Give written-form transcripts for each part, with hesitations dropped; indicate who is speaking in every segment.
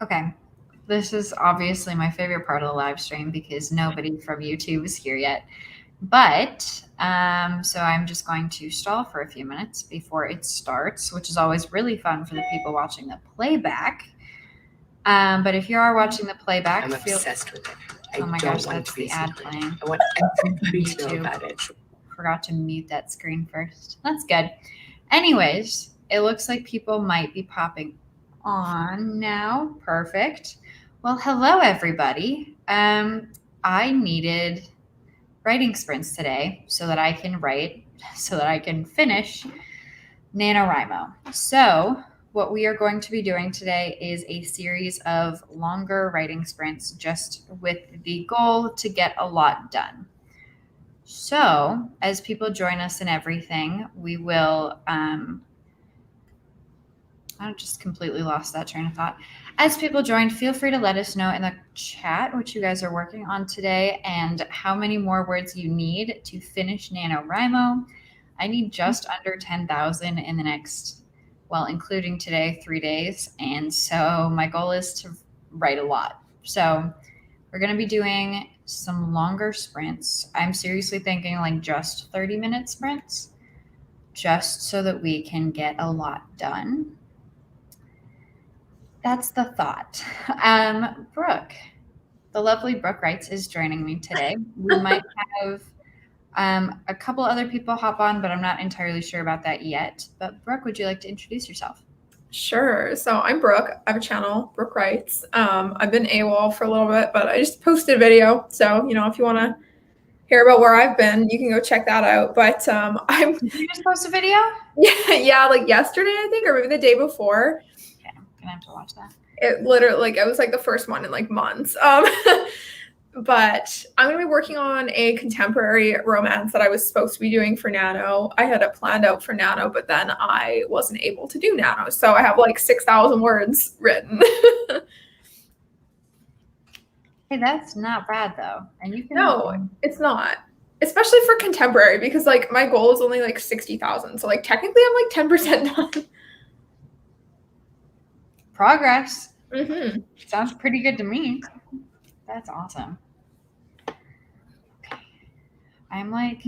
Speaker 1: Okay. This is obviously my favorite part of the live stream because nobody from YouTube is here yet. But so I'm just going to stall for a few minutes before it starts, which is always really fun for the people watching the playback. But if you are watching the playback,
Speaker 2: I'm obsessed with it.
Speaker 1: Oh my gosh, that's the ad playing.
Speaker 2: I want everybody to know about it.
Speaker 1: Forgot to mute that screen first. That's good. Anyways, it looks like people might be popping on now. Perfect. Well, hello everybody. I needed writing sprints today so that I can finish NaNoWriMo. So what we are going to be doing today is a series of longer writing sprints just with the goal to get a lot done. So as people join us and everything, we will, I just completely lost that train of thought. As people join, feel free to let us know in the chat what you guys are working on today and how many more words you need to finish NaNoWriMo. I need just under 10,000 in the next, well, including today, 3 days. And so my goal is to write a lot. So we're going to be doing some longer sprints. I'm seriously thinking like just 30-minute sprints, just so that we can get a lot done. That's the thought. Brooke, the lovely Brooke Wrights is joining me today. We might have a couple other people hop on, but I'm not entirely sure about that yet. But Brooke, would you like to introduce yourself?
Speaker 3: Sure. So I'm Brooke. I have a channel, Brooke Wrights. I've been AWOL for a little bit, but I just posted a video. So, if you want to hear about where I've been, you can go check that out. But
Speaker 1: Did you just post a video?
Speaker 3: Yeah, like yesterday, I think, or maybe the day before.
Speaker 1: Okay, I'm gonna have to watch that.
Speaker 3: It literally, it was like the first one in like months. But I'm going to be working on a contemporary romance that I was supposed to be doing for Nano. I had it planned out for Nano, but then I wasn't able to do Nano. So I have like 6,000 words written.
Speaker 1: Hey, that's not bad though. And you can
Speaker 3: No, it's not. Especially for contemporary, because like my goal is only like 60,000. So like technically I'm like 10% done.
Speaker 1: Progress.
Speaker 3: Mm-hmm.
Speaker 1: Sounds pretty good to me. That's awesome. Okay. I'm like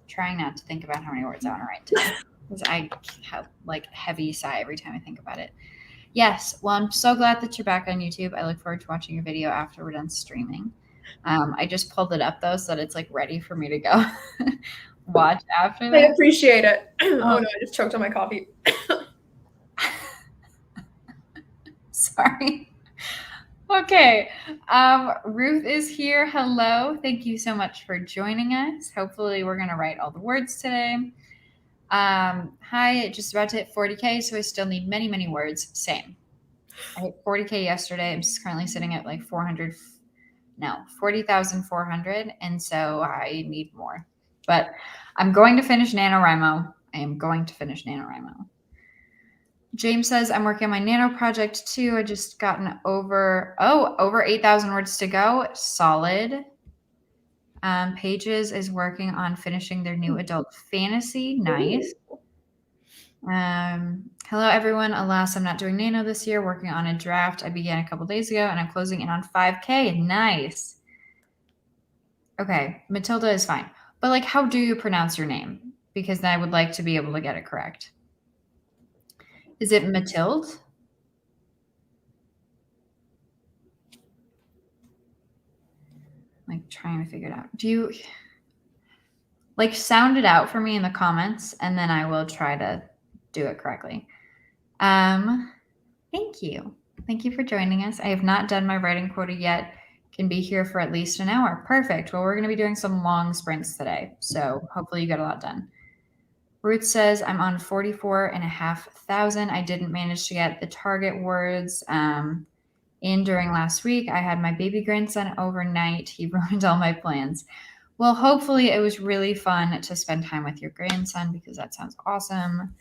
Speaker 1: trying not to think about how many words I want to write today, because I have like heavy sigh every time I think about it. Yes, well, I'm so glad that you're back on YouTube. I look forward to watching your video after we're done streaming. I just pulled it up though, so that it's like ready for me to go watch after that.
Speaker 3: I appreciate it. Oh no, I just choked on my coffee.
Speaker 1: Sorry. Okay. Ruth is here. Hello. Thank you so much for joining us. Hopefully we're going to write all the words today. Hi, just about to hit 40K, so I still need many, many words. Same. I hit 40K yesterday. I'm just currently sitting at like 40,400. And so I need more. But I'm going to finish NaNoWriMo. I am going to finish NaNoWriMo. James says, I'm working on my Nano project too. I just gotten over 8,000 words to go. Solid. Pages is working on finishing their new adult fantasy. Nice. Hello, everyone. Alas, I'm not doing Nano this year. Working on a draft I began a couple days ago, and I'm closing in on 5K. Nice. Okay, Matilda is fine. But like, how do you pronounce your name? Because then I would like to be able to get it correct. Is it Matilde? Like trying to figure it out. Do you like sound it out for me in the comments, and then I will try to do it correctly. Thank you. Thank you for joining us. I have not done my writing quota yet. Can be here for at least an hour. Perfect. Well, we're going to be doing some long sprints today, so hopefully you get a lot done. Ruth says, I'm on 44,500. I didn't manage to get the target words in during last week. I had my baby grandson overnight. He ruined all my plans. Well, hopefully it was really fun to spend time with your grandson, because that sounds awesome.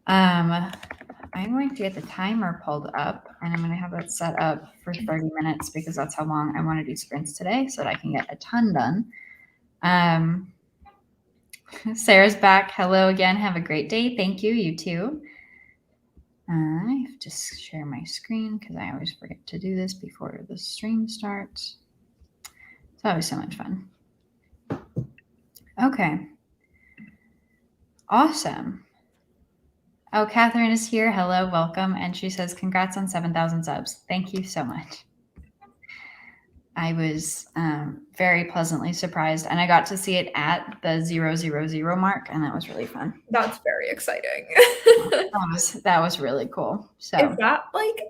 Speaker 1: I'm going to get the timer pulled up, and I'm going to have that set up for 30 minutes because that's how long I want to do sprints today, so that I can get a ton done. Sarah's back. Hello again. Have a great day. Thank you. You too. I have to share my screen because I always forget to do this before the stream starts. It's always so much fun. Okay. Awesome. Oh, Catherine is here. Hello, welcome. And she says, congrats on 7,000 subs. Thank you so much. I was very pleasantly surprised, and I got to see it at the 000 mark, and that was really fun.
Speaker 3: That's very exciting.
Speaker 1: that was really cool. So
Speaker 3: is that like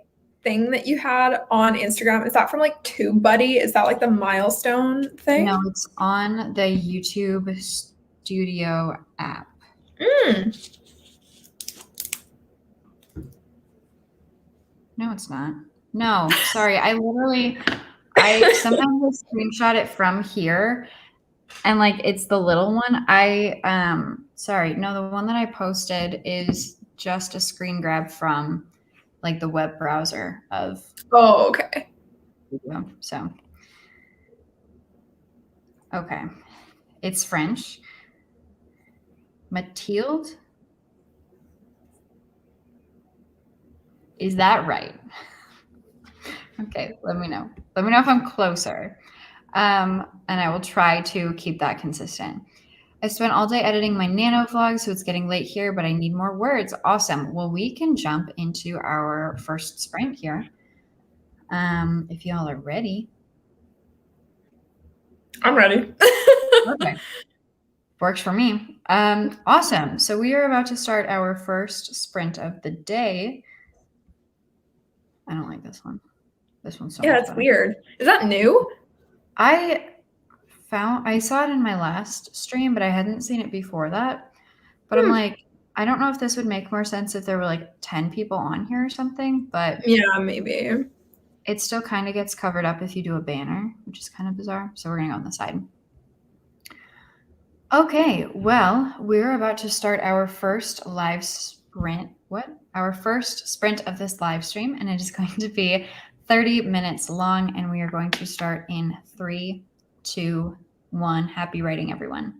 Speaker 3: thing that you had on Instagram? Is that from like TubeBuddy? Is that like the milestone thing?
Speaker 1: No, it's on the YouTube Studio app. No, it's not. No, sorry. I sometimes screenshot it from here and like it's the little one. Sorry, no, the one that I posted is just a screen grab from like the web browser of
Speaker 3: okay.
Speaker 1: video. So okay. It's French. Mathilde. Is that right? Okay, let me know. Let me know if I'm closer. And I will try to keep that consistent. I spent all day editing my nano vlog, so it's getting late here, but I need more words. Awesome. Well, we can jump into our first sprint here. If y'all are ready.
Speaker 3: I'm ready.
Speaker 1: Okay. Works for me. Awesome. So we are about to start our first sprint of the day. I don't like this one. This one's so much
Speaker 3: it's
Speaker 1: fun.
Speaker 3: weird. Is that new?
Speaker 1: I saw it in my last stream, but I hadn't seen it before that. But I'm like, I don't know if this would make more sense if there were like 10 people on here or something, but
Speaker 3: yeah, maybe.
Speaker 1: It still kind of gets covered up if you do a banner, which is kind of bizarre. So we're going to go on the side. Okay, well, we're about to start our first live sprint. Our first sprint of this live stream, and it is going to be 30 minutes long, and we are going to start in 3, 2, 1. Happy writing, everyone.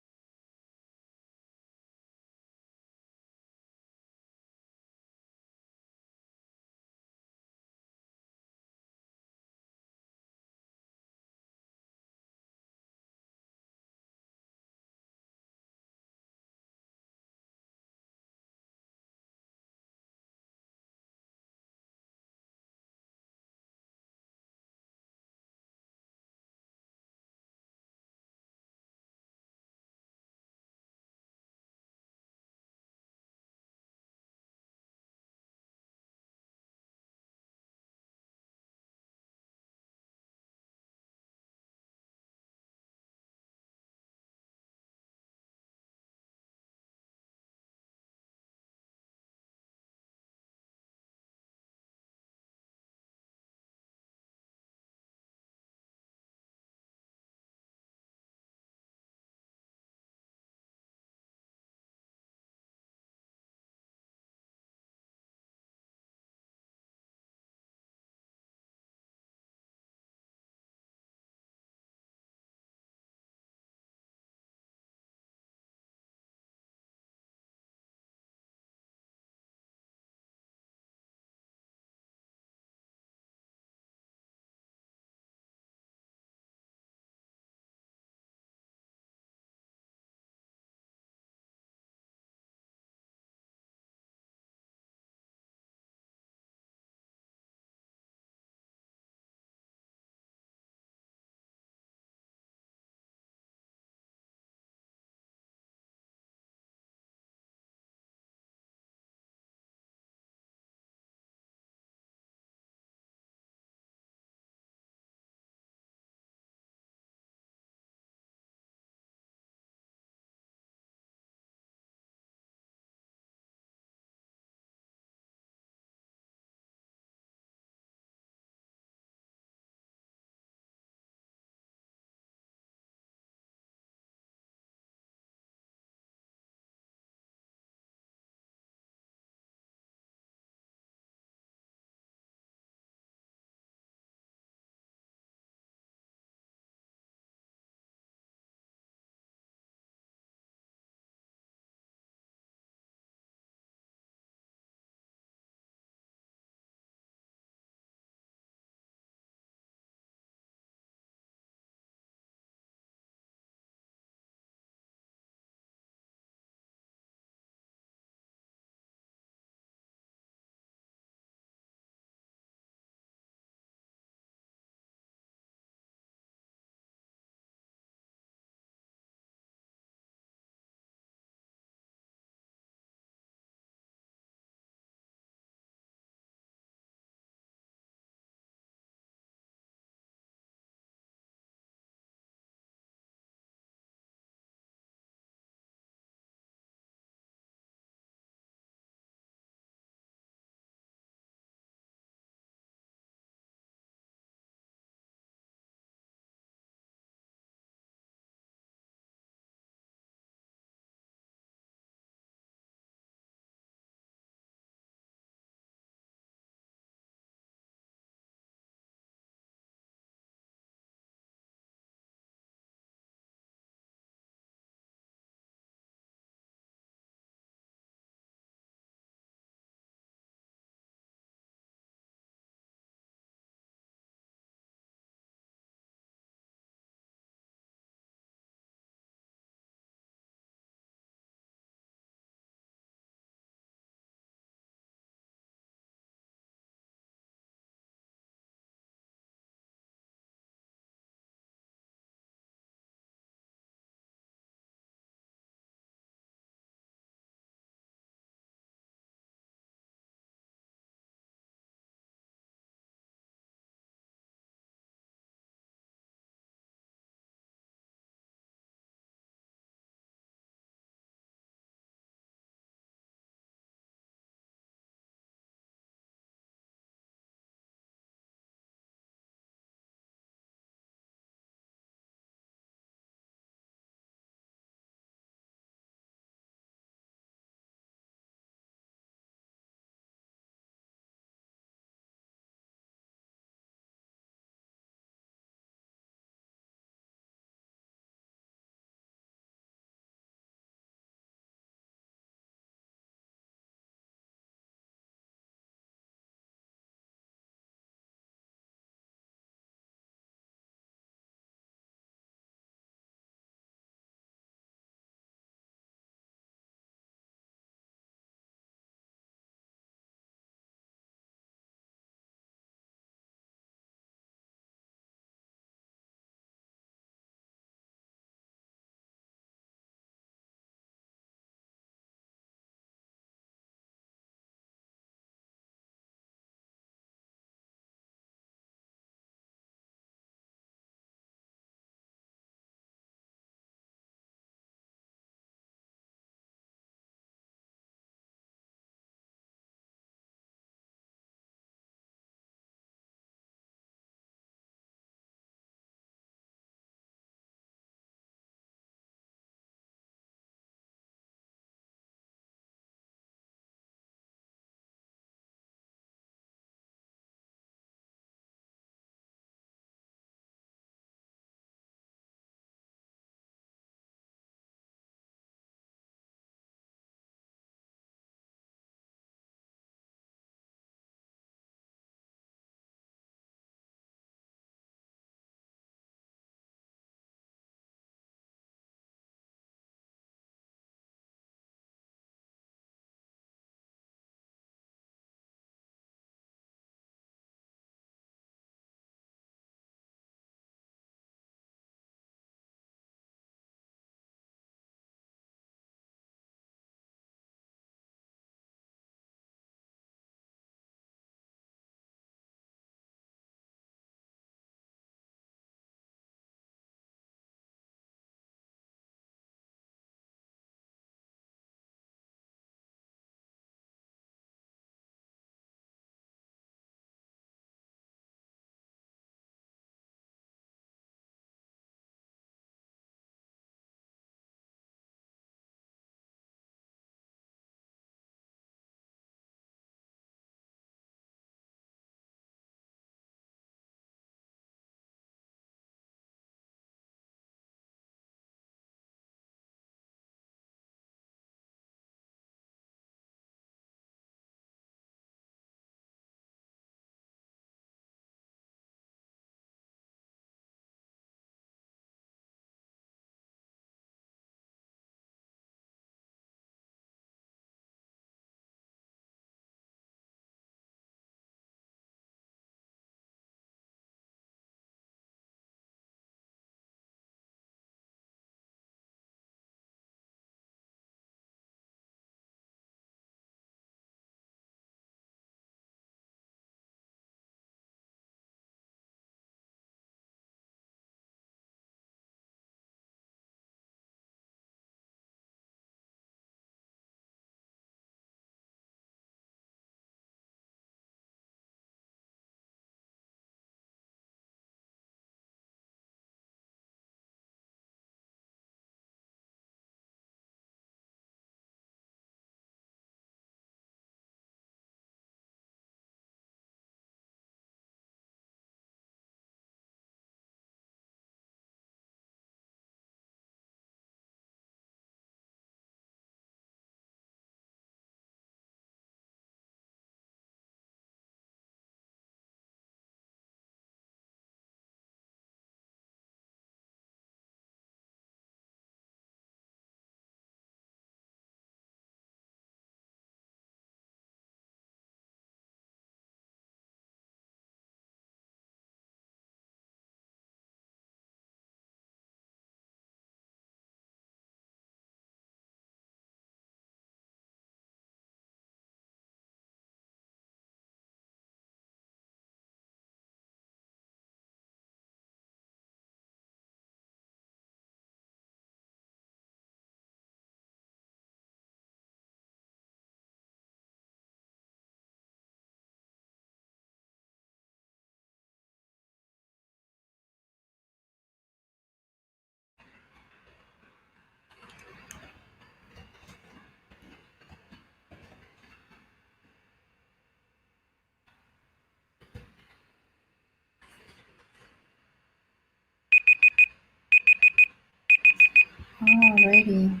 Speaker 1: Alrighty,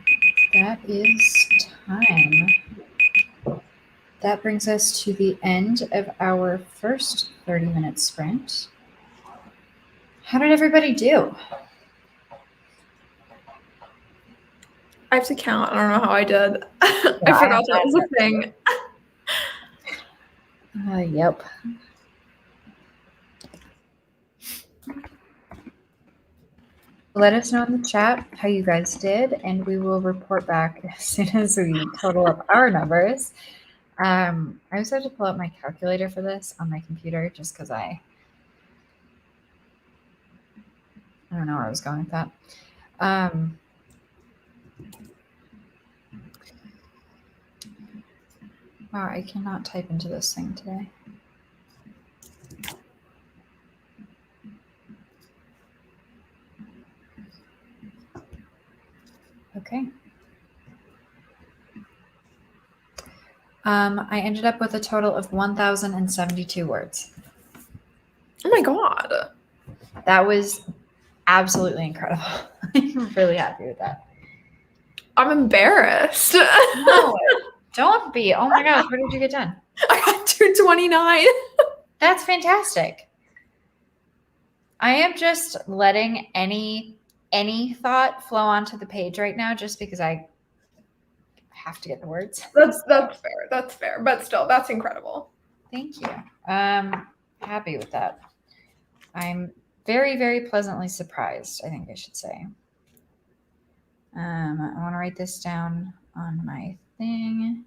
Speaker 1: that is time. That brings us to the end of our first 30-minute sprint. How did everybody do?
Speaker 3: I have to count. I don't know how I did. I forgot that was a thing.
Speaker 1: Yep. Let us know in the chat how you guys did, and we will report back as soon as we total up our numbers. I also had to pull up my calculator for this on my computer just because I don't know where I was going with that. Wow, I cannot type into this thing today. Okay. I ended up with a total of 1,072 words.
Speaker 3: Oh my God.
Speaker 1: That was absolutely incredible. I'm really happy with that.
Speaker 3: I'm embarrassed.
Speaker 1: No, don't be. Oh my gosh, what did you get done?
Speaker 3: I got 229.
Speaker 1: That's fantastic. I am just letting any thought flow onto the page right now just because I have to get the words.
Speaker 3: That's fair. That's fair. But still, that's incredible.
Speaker 1: Thank you. Happy with that. I'm very, very pleasantly surprised, I think I should say. I want to write this down on my thing.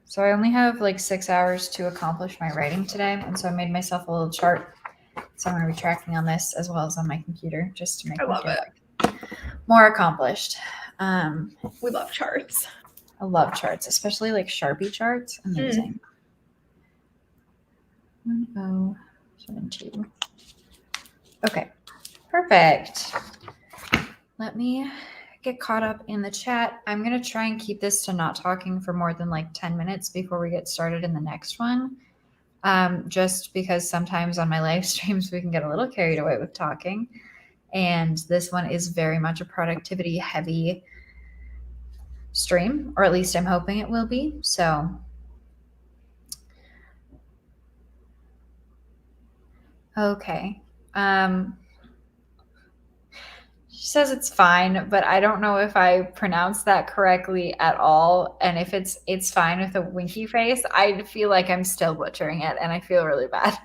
Speaker 1: So I only have like 6 hours to accomplish my writing today. And so I made myself a little chart. So I'm going to be tracking on this as well as on my computer just to make me feel like more accomplished.
Speaker 3: We love charts.
Speaker 1: I love charts, especially like Sharpie charts. Amazing. 1072. Okay, perfect. Let me get caught up in the chat. I'm going to try and keep this to not talking for more than like 10 minutes before we get started in the next one. Just because sometimes on my live streams we can get a little carried away with talking. And this one is very much a productivity heavy stream, or at least I'm hoping it will be. So okay. She says it's fine, but I don't know if I pronounced that correctly at all. And if it's fine with a winky face, I feel like I'm still butchering it and I feel really bad.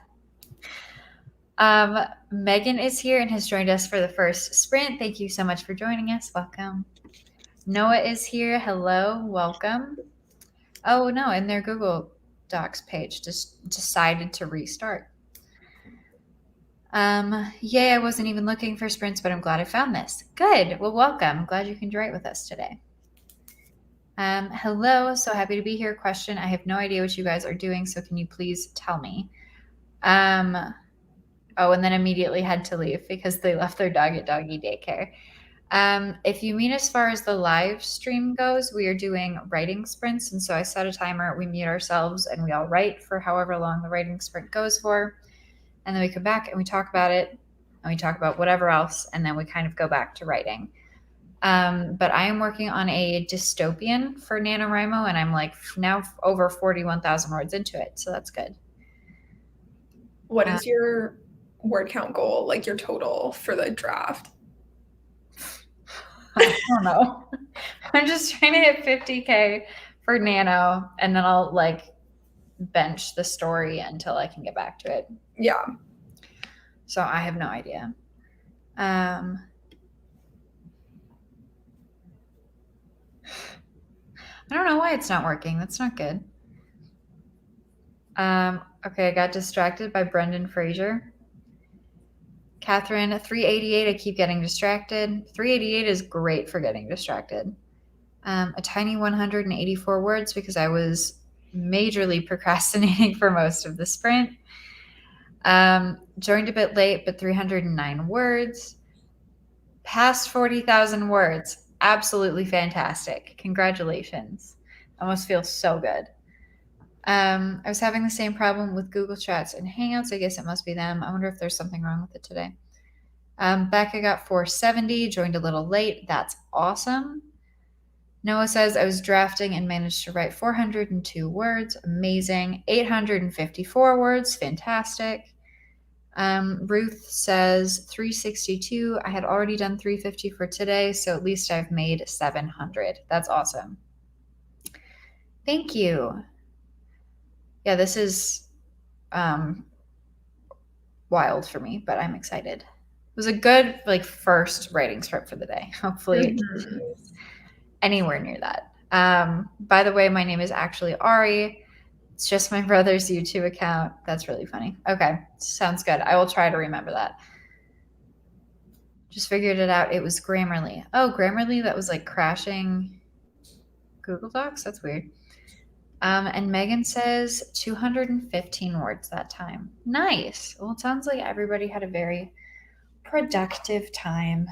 Speaker 1: Megan is here and has joined us for the first sprint. Thank you so much for joining us. Welcome. Noah is here. Hello. Welcome. Oh, no. And their Google Docs page just decided to restart. Yay, I wasn't even looking for sprints, but I'm glad I found this. Good. Well, welcome. I'm glad you can write with us today. Hello. So happy to be here. Question. I have no idea what you guys are doing, so can you please tell me? Oh, and then immediately had to leave because they left their dog at doggy daycare. If you mean as far as the live stream goes, we are doing writing sprints. And so I set a timer, we mute ourselves, and we all write for however long the writing sprint goes for. And then we come back and we talk about it, and we talk about whatever else, and then we kind of go back to writing. But I am working on a dystopian for NaNoWriMo, and I'm like now over 41,000 words into it. So that's good.
Speaker 3: What is your word count goal, like your total for the draft?
Speaker 1: I don't know. I'm just trying to hit 50K for Nano, and then I'll like bench the story until I can get back to it.
Speaker 3: Yeah.
Speaker 1: So I have no idea. I don't know why it's not working. That's not good. Okay, I got distracted by Brendan Fraser. Catherine, 388, I keep getting distracted. 388 is great for getting distracted. A tiny 184 words because I was majorly procrastinating for most of the sprint. Joined a bit late, but 309 words. Past 40,000 words. Absolutely fantastic. Congratulations. Almost feels so good. I was having the same problem with Google Chats and Hangouts. I guess it must be them. I wonder if there's something wrong with it today. Becca got 470, joined a little late. That's awesome. Noah says, I was drafting and managed to write 402 words. Amazing. 854 words. Fantastic. Ruth says 362. I had already done 350 for today, so at least I've made 700. That's awesome. Thank you. Yeah, this is wild for me, but I'm excited. It was a good first writing script for the day. Hopefully anywhere near that. By the way, my name is actually Ari. It's just my brother's YouTube account. That's really funny. Okay, sounds good. I will try to remember that. Just figured it out. It was Grammarly. Oh, Grammarly, that was crashing Google Docs? That's weird. And Megan says 215 words that time. Nice. Well, it sounds like everybody had a very productive time.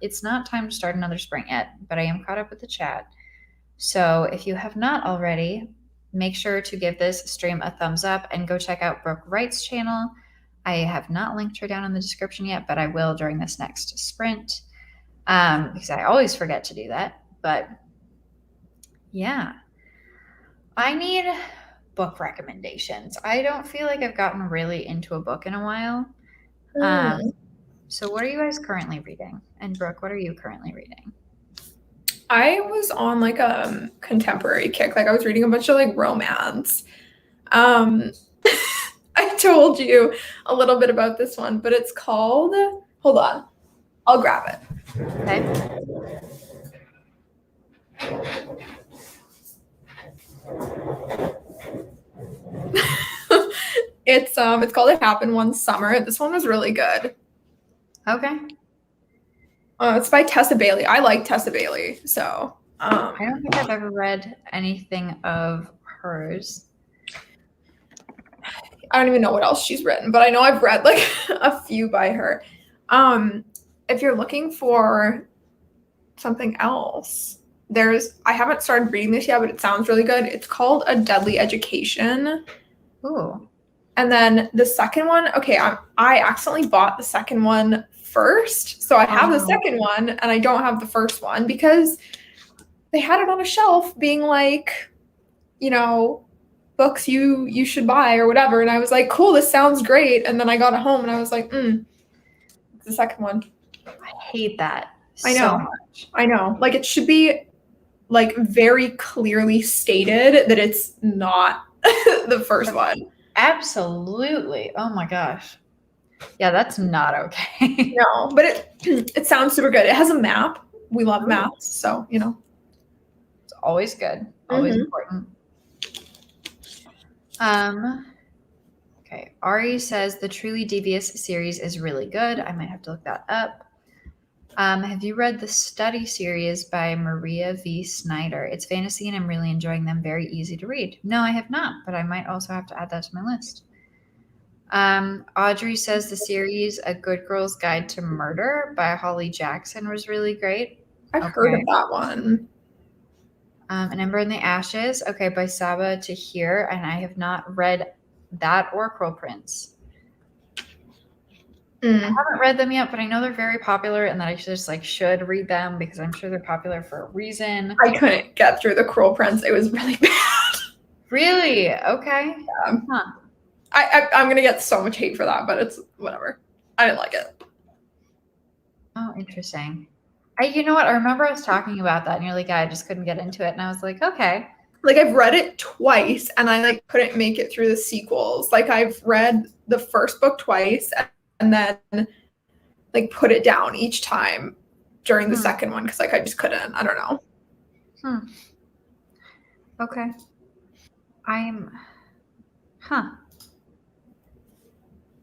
Speaker 1: It's not time to start another sprint yet, but I am caught up with the chat. So if you have not already, make sure to give this stream a thumbs up and go check out Brooke Wright's channel. I have not linked her down in the description yet, but I will during this next sprint because I always forget to do that. But yeah, I need book recommendations. I don't feel like I've gotten really into a book in a while. So what are you guys currently reading? And Brooke, what are you currently reading?
Speaker 3: I was on a contemporary kick. I was reading a bunch of romance. I told you a little bit about this one, but it's called, hold on, I'll grab it.
Speaker 1: Okay.
Speaker 3: It's called It Happened One Summer. This one was really good.
Speaker 1: Okay.
Speaker 3: It's by Tessa Bailey. I like Tessa Bailey, so.
Speaker 1: I don't think I've ever read anything of hers.
Speaker 3: I don't even know what else she's written, but I know I've read a few by her. If you're looking for something else, I haven't started reading this yet, but it sounds really good. It's called A Deadly Education.
Speaker 1: Ooh.
Speaker 3: And then the second one, okay, I accidentally bought the second one first. So I have the second one and I don't have the first one because they had it on a shelf being books you should buy or whatever. And I was like, cool, this sounds great. And then I got it home and I was like, it's the second one.
Speaker 1: I hate that.
Speaker 3: I know.
Speaker 1: So much.
Speaker 3: I know. It should be very clearly stated that it's not the first one.
Speaker 1: Absolutely. Oh my gosh. Yeah, that's not okay.
Speaker 3: No, but it sounds super good. It has a map. We love maps, so
Speaker 1: it's always good. Always important. Okay. Ari says the Truly Devious series is really good. I might have to look that up. Have you read the Study series by Maria V. Snyder? It's fantasy and I'm really enjoying them. Very easy to read. No, I have not, but I might also have to add that to my list. Audrey says the series A Good Girl's Guide to Murder by Holly Jackson was really great.
Speaker 3: I've heard of that one.
Speaker 1: An Ember in the Ashes, by Saba Tahir, and I have not read that or Cruel Prince. I haven't read them yet, but I know they're very popular and that I should read them because I'm sure they're popular for a reason.
Speaker 3: I couldn't get through the Cruel Prince. It was really bad. Really?
Speaker 1: Okay.
Speaker 3: Huh. I'm going to get so much hate for that, but it's whatever. I didn't like it.
Speaker 1: Oh, interesting. You know what? I remember I was talking about that and you're like, yeah, I just couldn't get into it. And I was like, okay.
Speaker 3: I've read it twice and I couldn't make it through the sequels. I've read the first book twice and then put it down each time during the second one because I just couldn't. I don't know.
Speaker 1: Okay.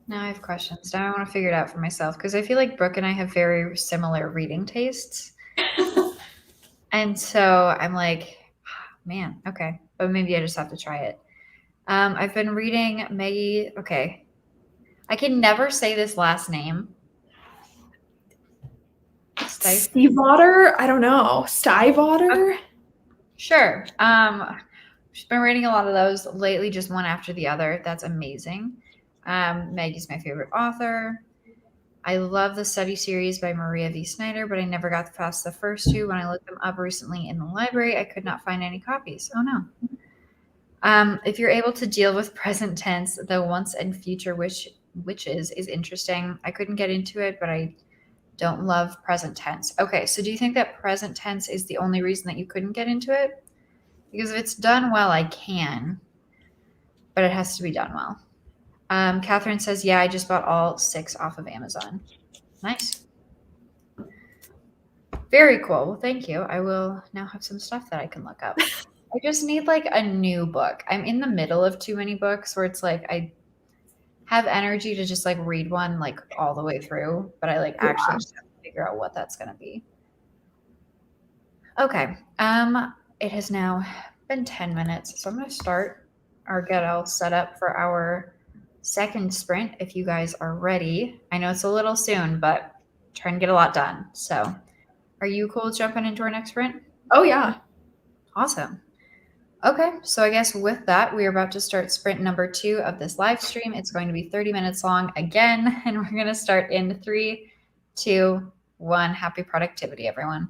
Speaker 1: Now I have questions. Now I want to figure it out for myself because I feel like Brooke and I have very similar reading tastes. And so I'm like, man, okay. But maybe I just have to try it. I've been reading Maggie. Okay. I can never say this last name.
Speaker 3: Stiefvater? I don't know. Stiefvater?
Speaker 1: Okay. Sure. She's been reading a lot of those lately, just one after the other. That's amazing. Maggie's my favorite author. I love the study series by Maria V. Snyder, but I never got past the first two. When I looked them up recently in the library, I could not find any copies. Oh no. If you're able to deal with present tense, the once and future witches is interesting. I couldn't get into it, but I don't love present tense. Okay, so do you think that present tense is the only reason that you couldn't get into it? Because if it's done well, I can, but it has to be done well. Catherine says, yeah, I just bought all 6 off of Amazon. Nice. Very cool. Well, thank you. I will now have some stuff that I can look up. I just need like a new book. I'm in the middle of too many books where it's like I have energy to just like read one like all the way through, but I like actually just have to figure out what that's going to be. Okay. It has now been 10 minutes, so I'm going to start or get all set up for our second sprint if you guys are ready. I know it's a little soon, but trying to get a lot done. So, are you cool jumping into our next sprint?
Speaker 3: Oh yeah.
Speaker 1: Awesome. Okay, so I guess with that, we are about to start sprint number 2 of this live stream. It's going to be 30 minutes long again, and we're going to start in 3, 2, 1. Happy productivity, everyone.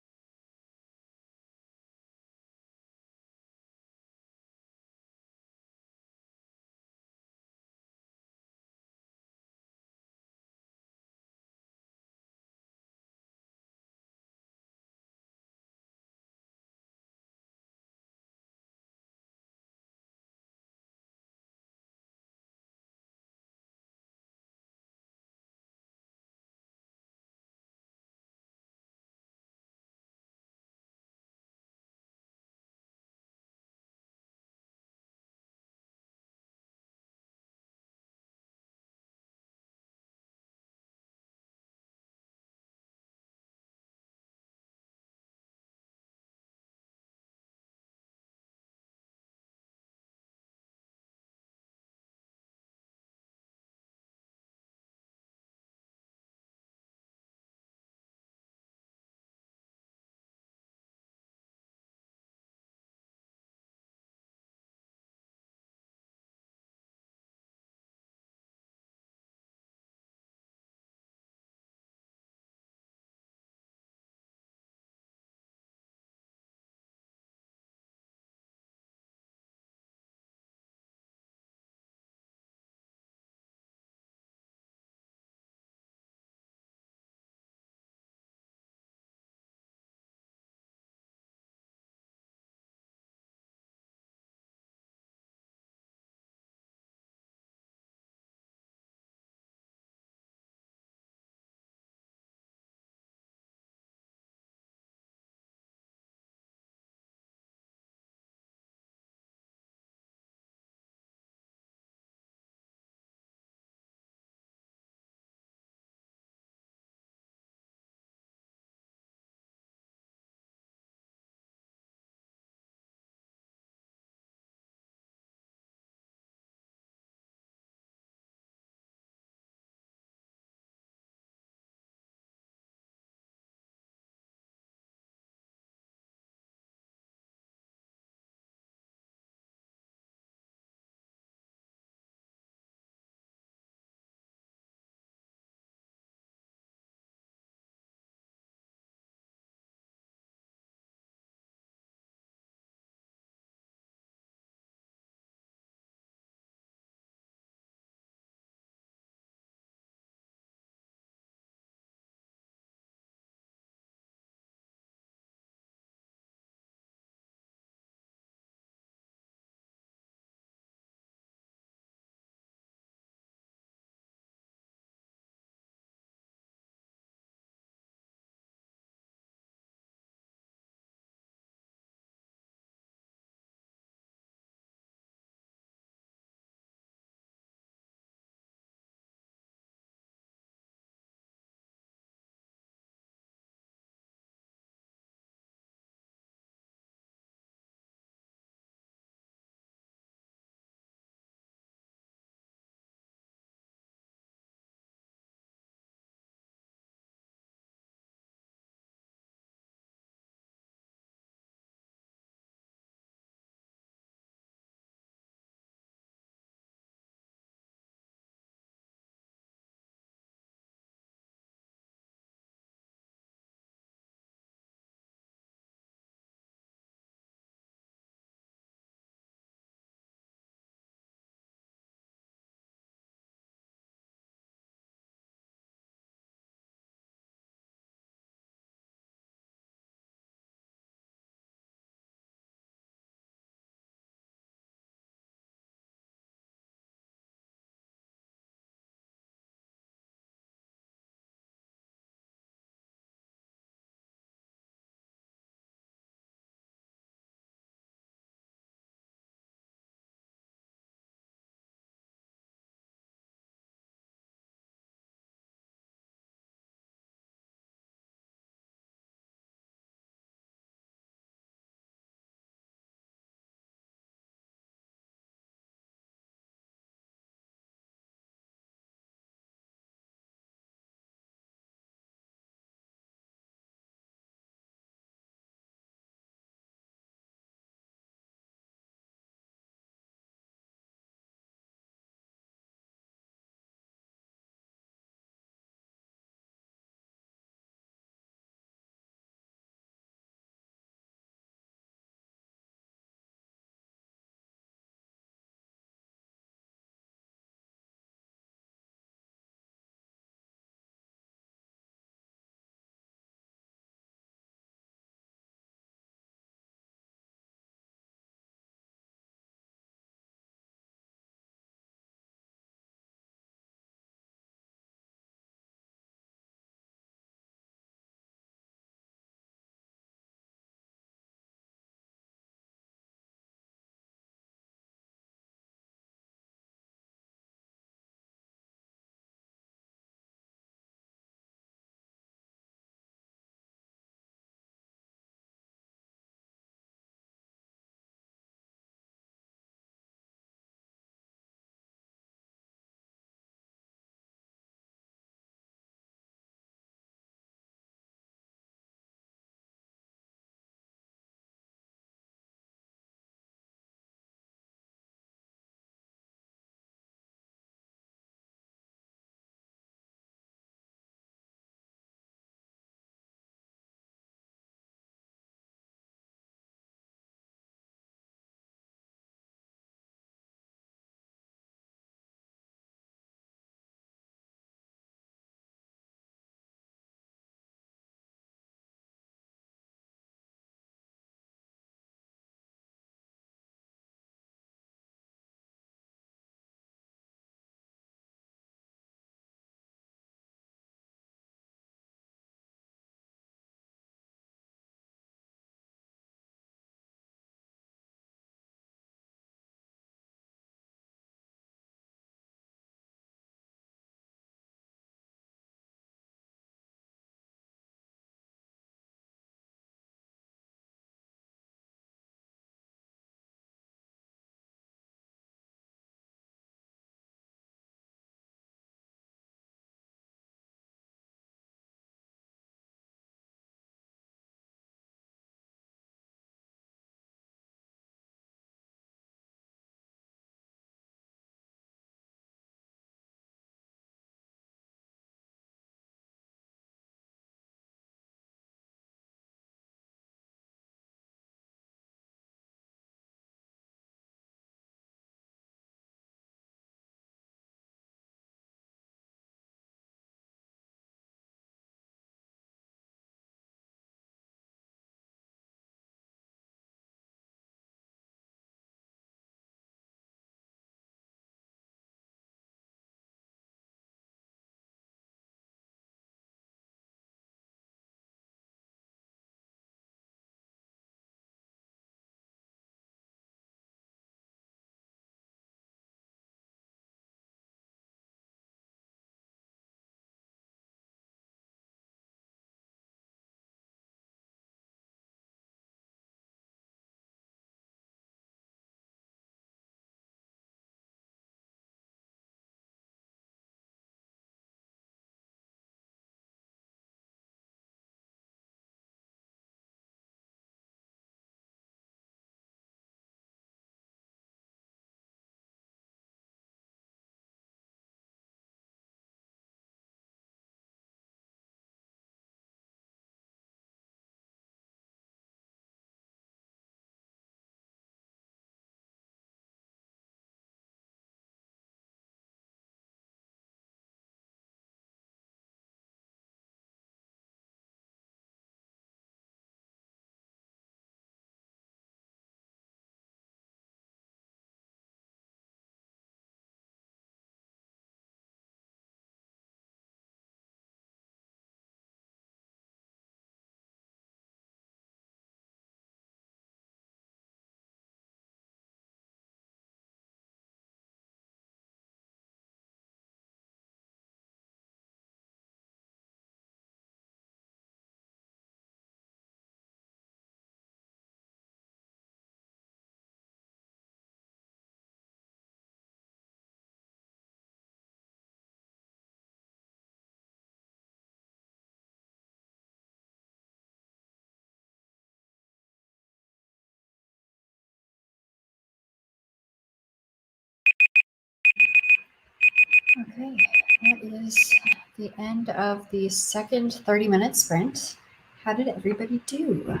Speaker 1: Okay, that is the end of the second 30-minute sprint. How did everybody do?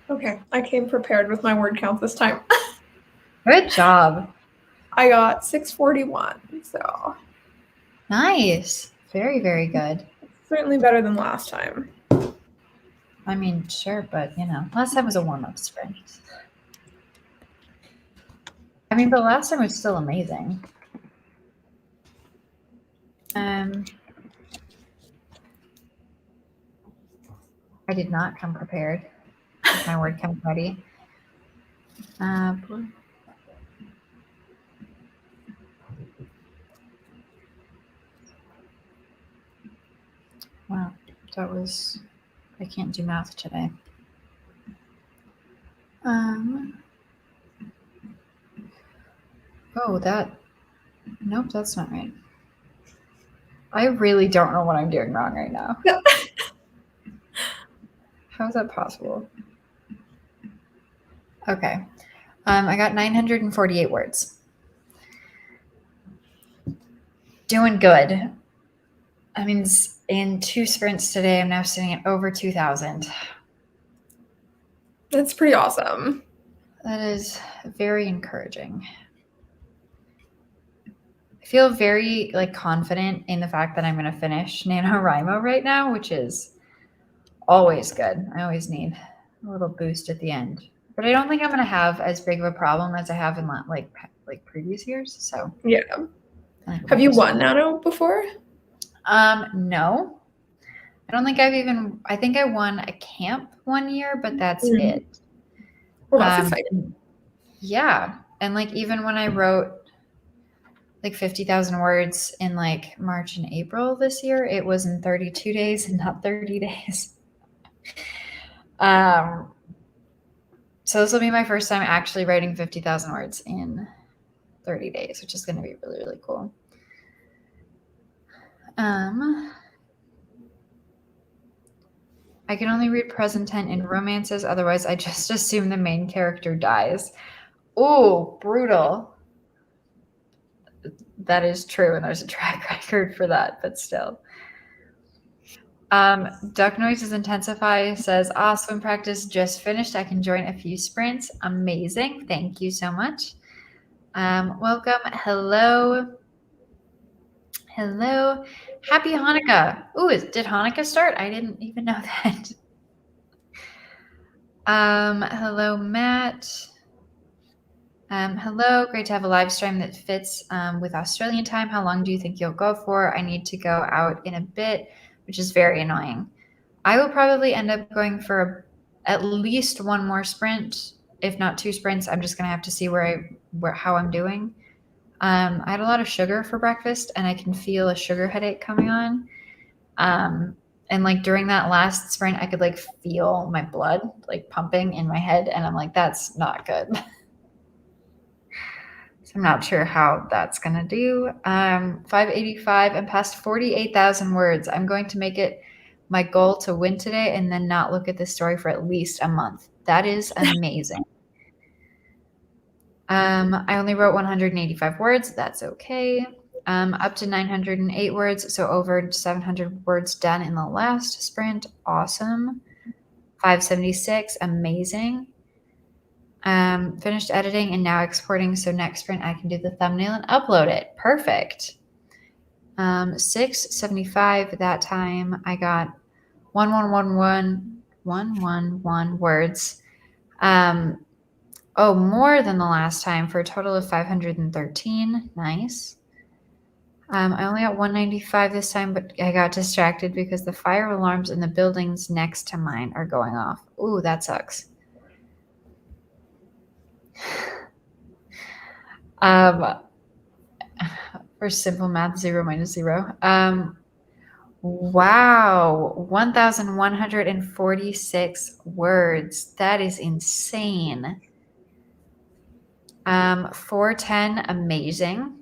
Speaker 3: Okay, I came prepared with my word count this time.
Speaker 1: Good job.
Speaker 3: I got 641, so
Speaker 1: Nice. Very, very good.
Speaker 3: certainly better than last time.
Speaker 1: I mean, sure, but last time was a warm-up sprint. I mean, but last time was still amazing. I did not come prepared with my word count ready. Wow, I can't do math today. Nope, that's not right. I really don't know what I'm doing wrong right now. How is that possible? Okay. I got 948 words. Doing good. I mean, in 2 sprints today, I'm now sitting at over 2,000.
Speaker 3: That's pretty awesome.
Speaker 1: That is very encouraging. I feel very confident in the fact that I'm going to finish NaNoWriMo right now, which is always good. I always need a little boost at the end. But I don't think I'm going to have as big of a problem as I have in like previous years. So
Speaker 3: yeah. Have you won Nano before?
Speaker 1: No. I don't think I think I won a camp one year, but that's it.
Speaker 3: Well, that's exciting.
Speaker 1: Yeah. And even when I wrote 50,000 words in March and April this year, it was in 32 days and not 30 days. So this will be my first time actually writing 50,000 words in 30 days, which is going to be really, really cool. I can only read present tense in romances. Otherwise, I just assume the main character dies. Oh, brutal. That is true, and there's a track record for that, but still. Duck Noises Intensify says, swim practice just finished. I can join a few sprints. Amazing. Thank you so much. Welcome. Hello. Hello. Happy Hanukkah. Ooh, did Hanukkah start? I didn't even know that. Hello, Matt. Hello. Great to have a live stream that fits with Australian time. How long do you think you'll go for? I need to go out in a bit, which is very annoying. I will probably end up going for at least one more sprint, if not 2 sprints. I'm just going to have to see how I'm doing. I had a lot of sugar for breakfast, and I can feel a sugar headache coming on. And during that last sprint, I could feel my blood pumping in my head, and I'm like, that's not good. So I'm not sure how that's gonna do. 585 and past 48,000 words. I'm going to make it my goal to win today, and then not look at this story for at least a month. That is amazing. I only wrote 185 words. That's okay. Up to 908 words, so over 700 words done in the last sprint. Awesome. 576, amazing. Finished editing and now exporting, so next sprint I can do the thumbnail and upload it. Perfect. 675 that time. I got 111 words. More than the last time, for a total of 513. Nice. I only got 195 this time, but I got distracted because the fire alarms in the buildings next to mine are going off. Ooh, that sucks. For simple math, 0 minus 0. Wow, 1,146 words. That is insane. 410, amazing.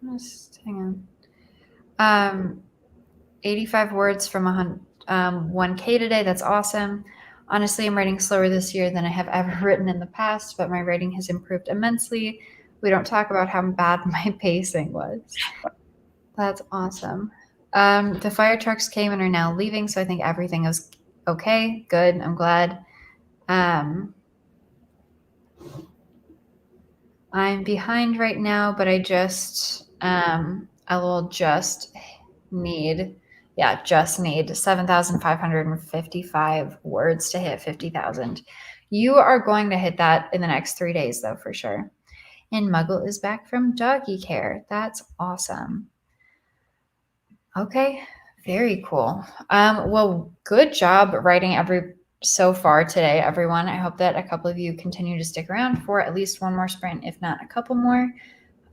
Speaker 1: Just hang on. 85 words from 1K today. That's awesome. Honestly, I'm writing slower this year than I have ever written in the past, but my writing has improved immensely. We don't talk about how bad my pacing was. That's awesome. The fire trucks came and are now leaving, so I think everything is okay. Good. I'm glad. I'm behind right now, but I will just need 7,555 words to hit 50,000. You are going to hit that in the next 3 days, though, for sure. And Muggle is back from doggy care. That's awesome. Okay, very cool. Well, good job writing so far today, everyone. I hope that a couple of you continue to stick around for at least one more sprint, if not a couple more.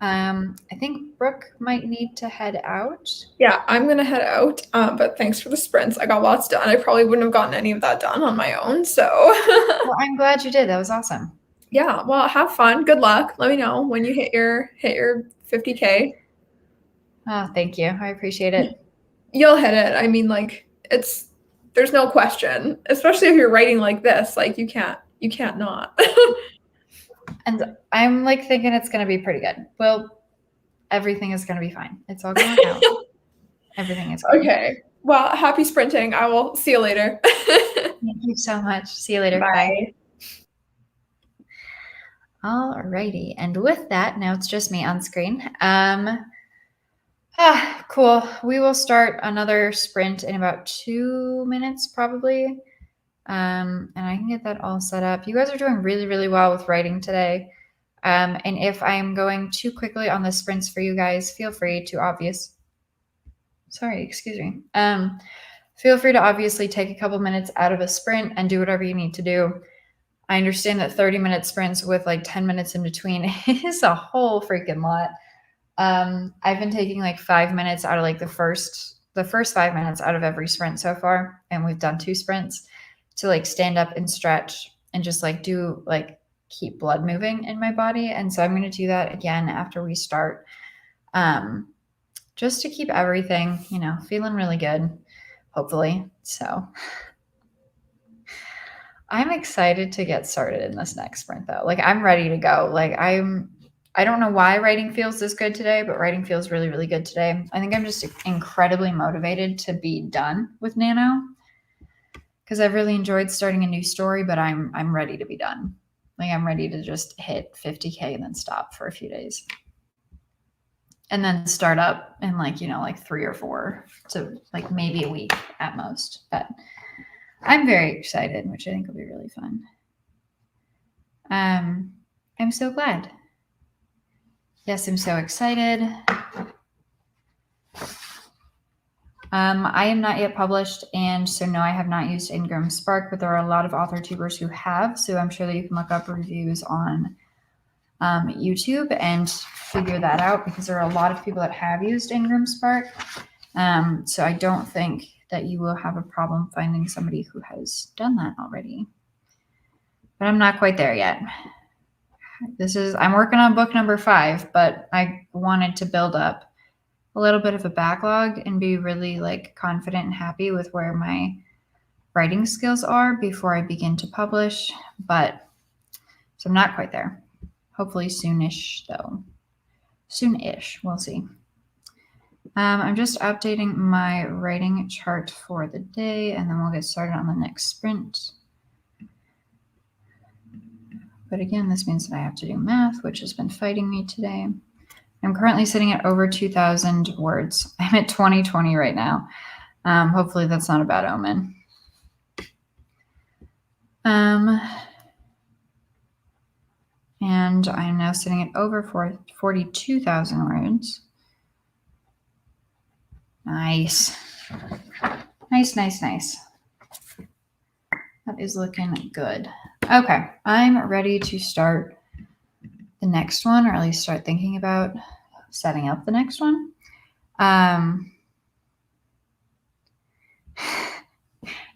Speaker 1: I think Brooke might need to head out.
Speaker 3: Yeah, I'm gonna head out. But thanks for the sprints. I got lots done. I probably wouldn't have gotten any of that done on my own. So
Speaker 1: Well, I'm glad you did. That was awesome.
Speaker 3: Yeah, well, have fun. Good luck. Let me know when you hit your 50K.
Speaker 1: Oh, thank you. I appreciate it.
Speaker 3: You'll hit it. I mean, like, there's no question, especially if you're writing like this, like you can't not.
Speaker 1: And I'm like thinking it's going to be pretty good. Well, everything is going to be fine. It's all going out. Everything is good.
Speaker 3: Okay. Well, happy sprinting. I will see you later.
Speaker 1: Thank you so much. See you later.
Speaker 3: Bye.
Speaker 1: Alrighty. And with that, now it's just me on screen. Cool. We will start another sprint in about 2 minutes, probably. And I can get that all set up. You guys are doing really, really well with writing today. And if I'm going too quickly on the sprints for you guys, feel free to feel free to obviously take a couple minutes out of a sprint and do whatever you need to do. I understand that 30-minute sprints with like 10 minutes in between is a whole freaking lot. I've been taking like 5 minutes out of like the first 5 minutes out of every sprint so far, and we've done 2 sprints to like stand up and stretch and just like do like keep blood moving in my body. And so I'm going to do that again after we start, just to keep everything, feeling really good, hopefully. So I'm excited to get started in this next sprint though. Like I'm ready to go. Like I don't know why writing feels this good today, but writing feels really, really good today. I think I'm just incredibly motivated to be done with Nano because I've really enjoyed starting a new story, but I'm ready to be done. Like I'm ready to just hit 50K and then stop for a few days. And then start up in like 3 or 4 to like maybe a week at most. But I'm very excited, which I think will be really fun. I'm so glad. Yes, I'm so excited. I am not yet published, and so no, I have not used Ingram Spark, but there are a lot of author tubers who have, so I'm sure that you can look up reviews on YouTube and figure that out because there are a lot of people that have used Ingram Spark. So I don't think that you will have a problem finding somebody who has done that already. But I'm not quite there yet. I'm working on book number 5, but I wanted to build up a little bit of a backlog and be really like confident and happy with where my writing skills are before I begin to publish. So I'm not quite there. Hopefully soonish though. Soonish, we'll see. I'm just updating my writing chart for the day, and then we'll get started on the next sprint. But again, this means that I have to do math, which has been fighting me today. I'm currently sitting at over 2,000 words. I'm at 2020 right now. Hopefully that's not a bad omen. And I'm now sitting at over 42,000 words. Nice. Nice. That is looking good. Okay, I'm ready to start the next one, or at least start thinking about setting up the next one.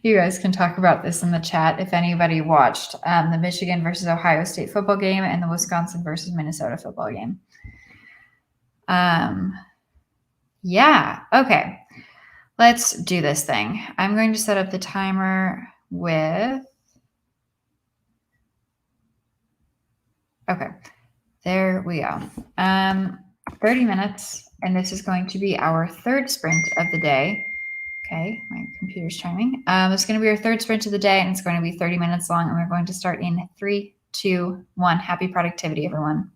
Speaker 1: You guys can talk about this in the chat if anybody watched the Michigan versus Ohio State football game and the Wisconsin versus Minnesota football game. Yeah, okay. Let's do this thing. I'm going to set up the timer with, okay, there we go. 30 minutes, and this is going to be our third sprint of the day. Okay, my computer's chiming. It's going to be our third sprint of the day, and it's going to be 30 minutes long, and we're going to start in 3, 2, 1. Happy productivity, everyone.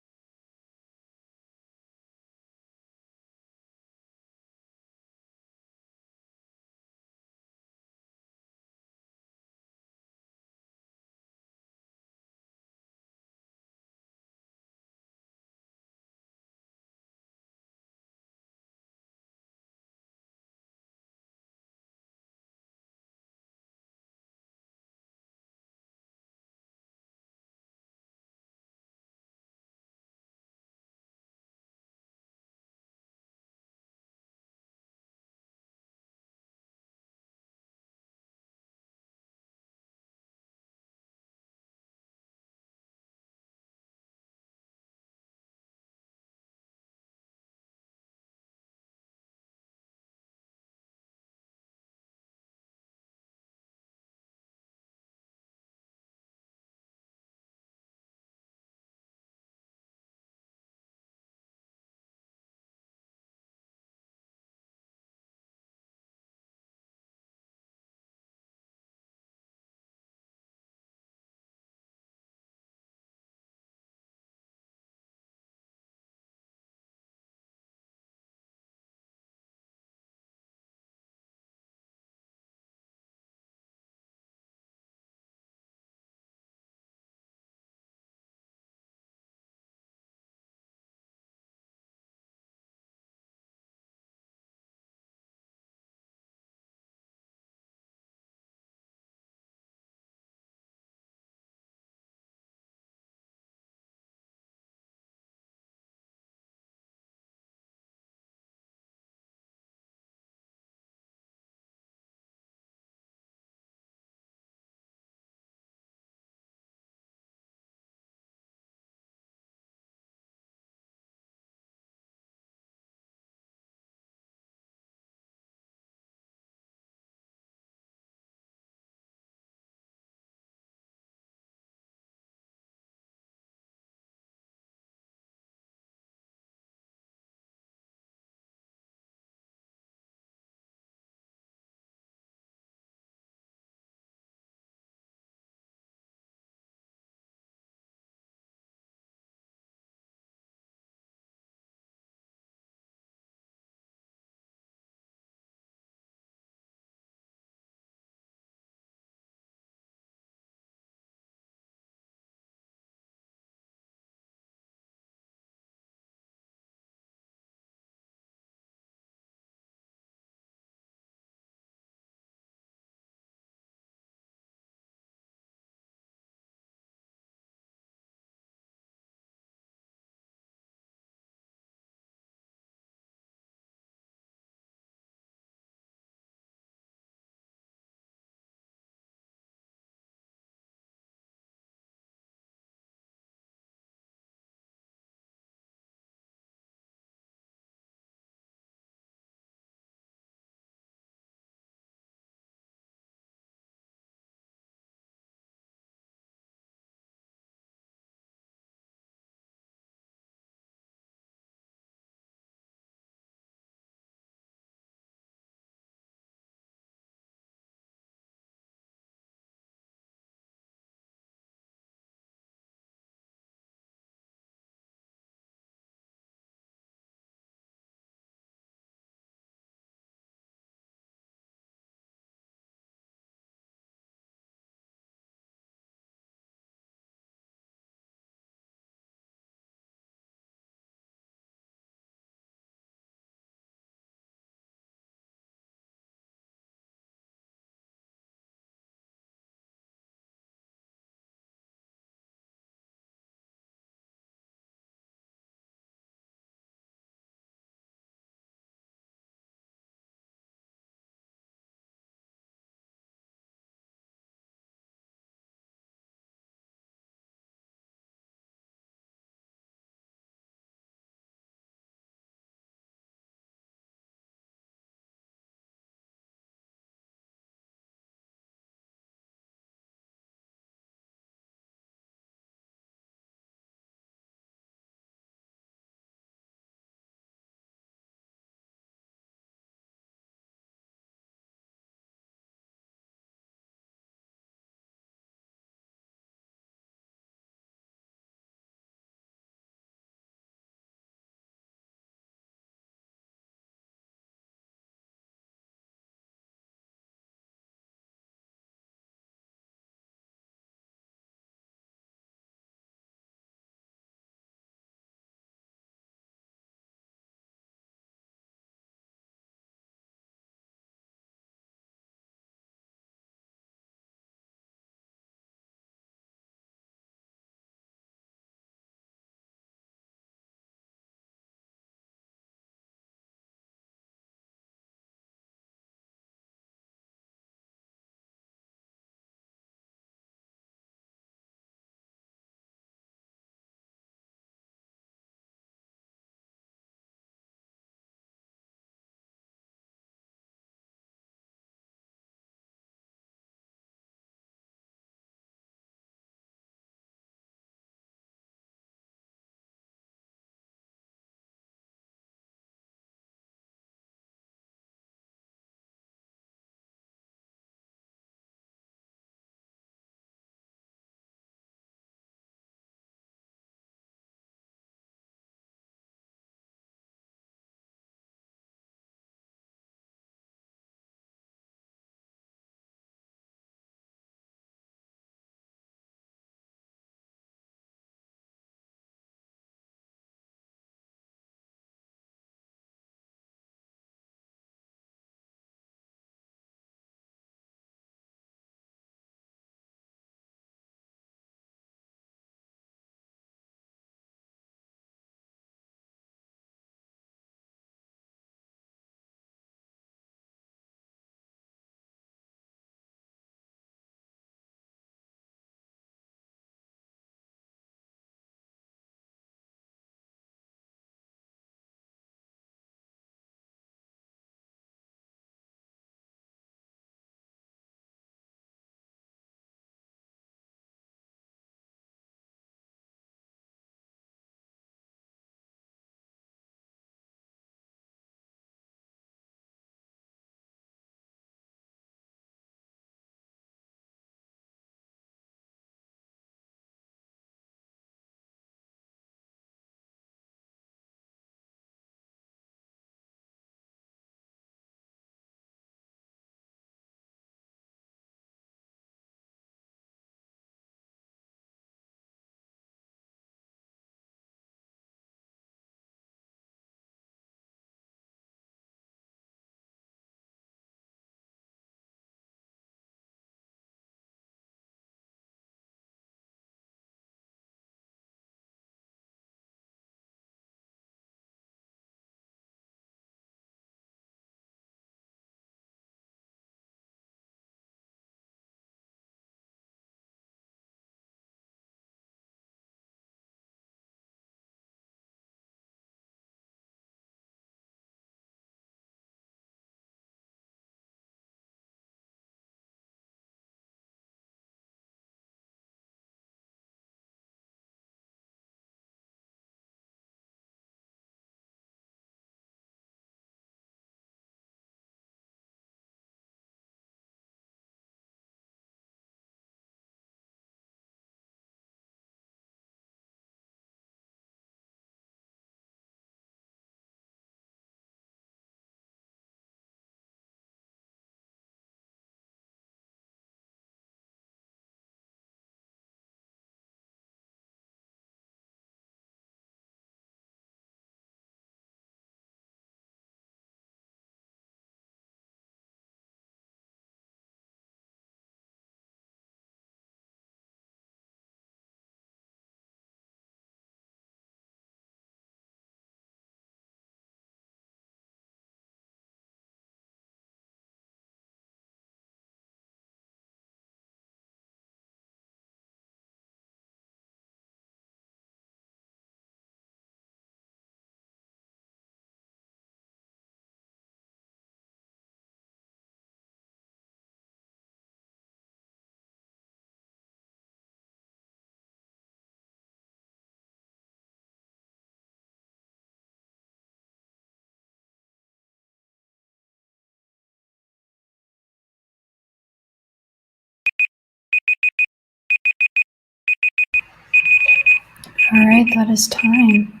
Speaker 1: All right, that is time.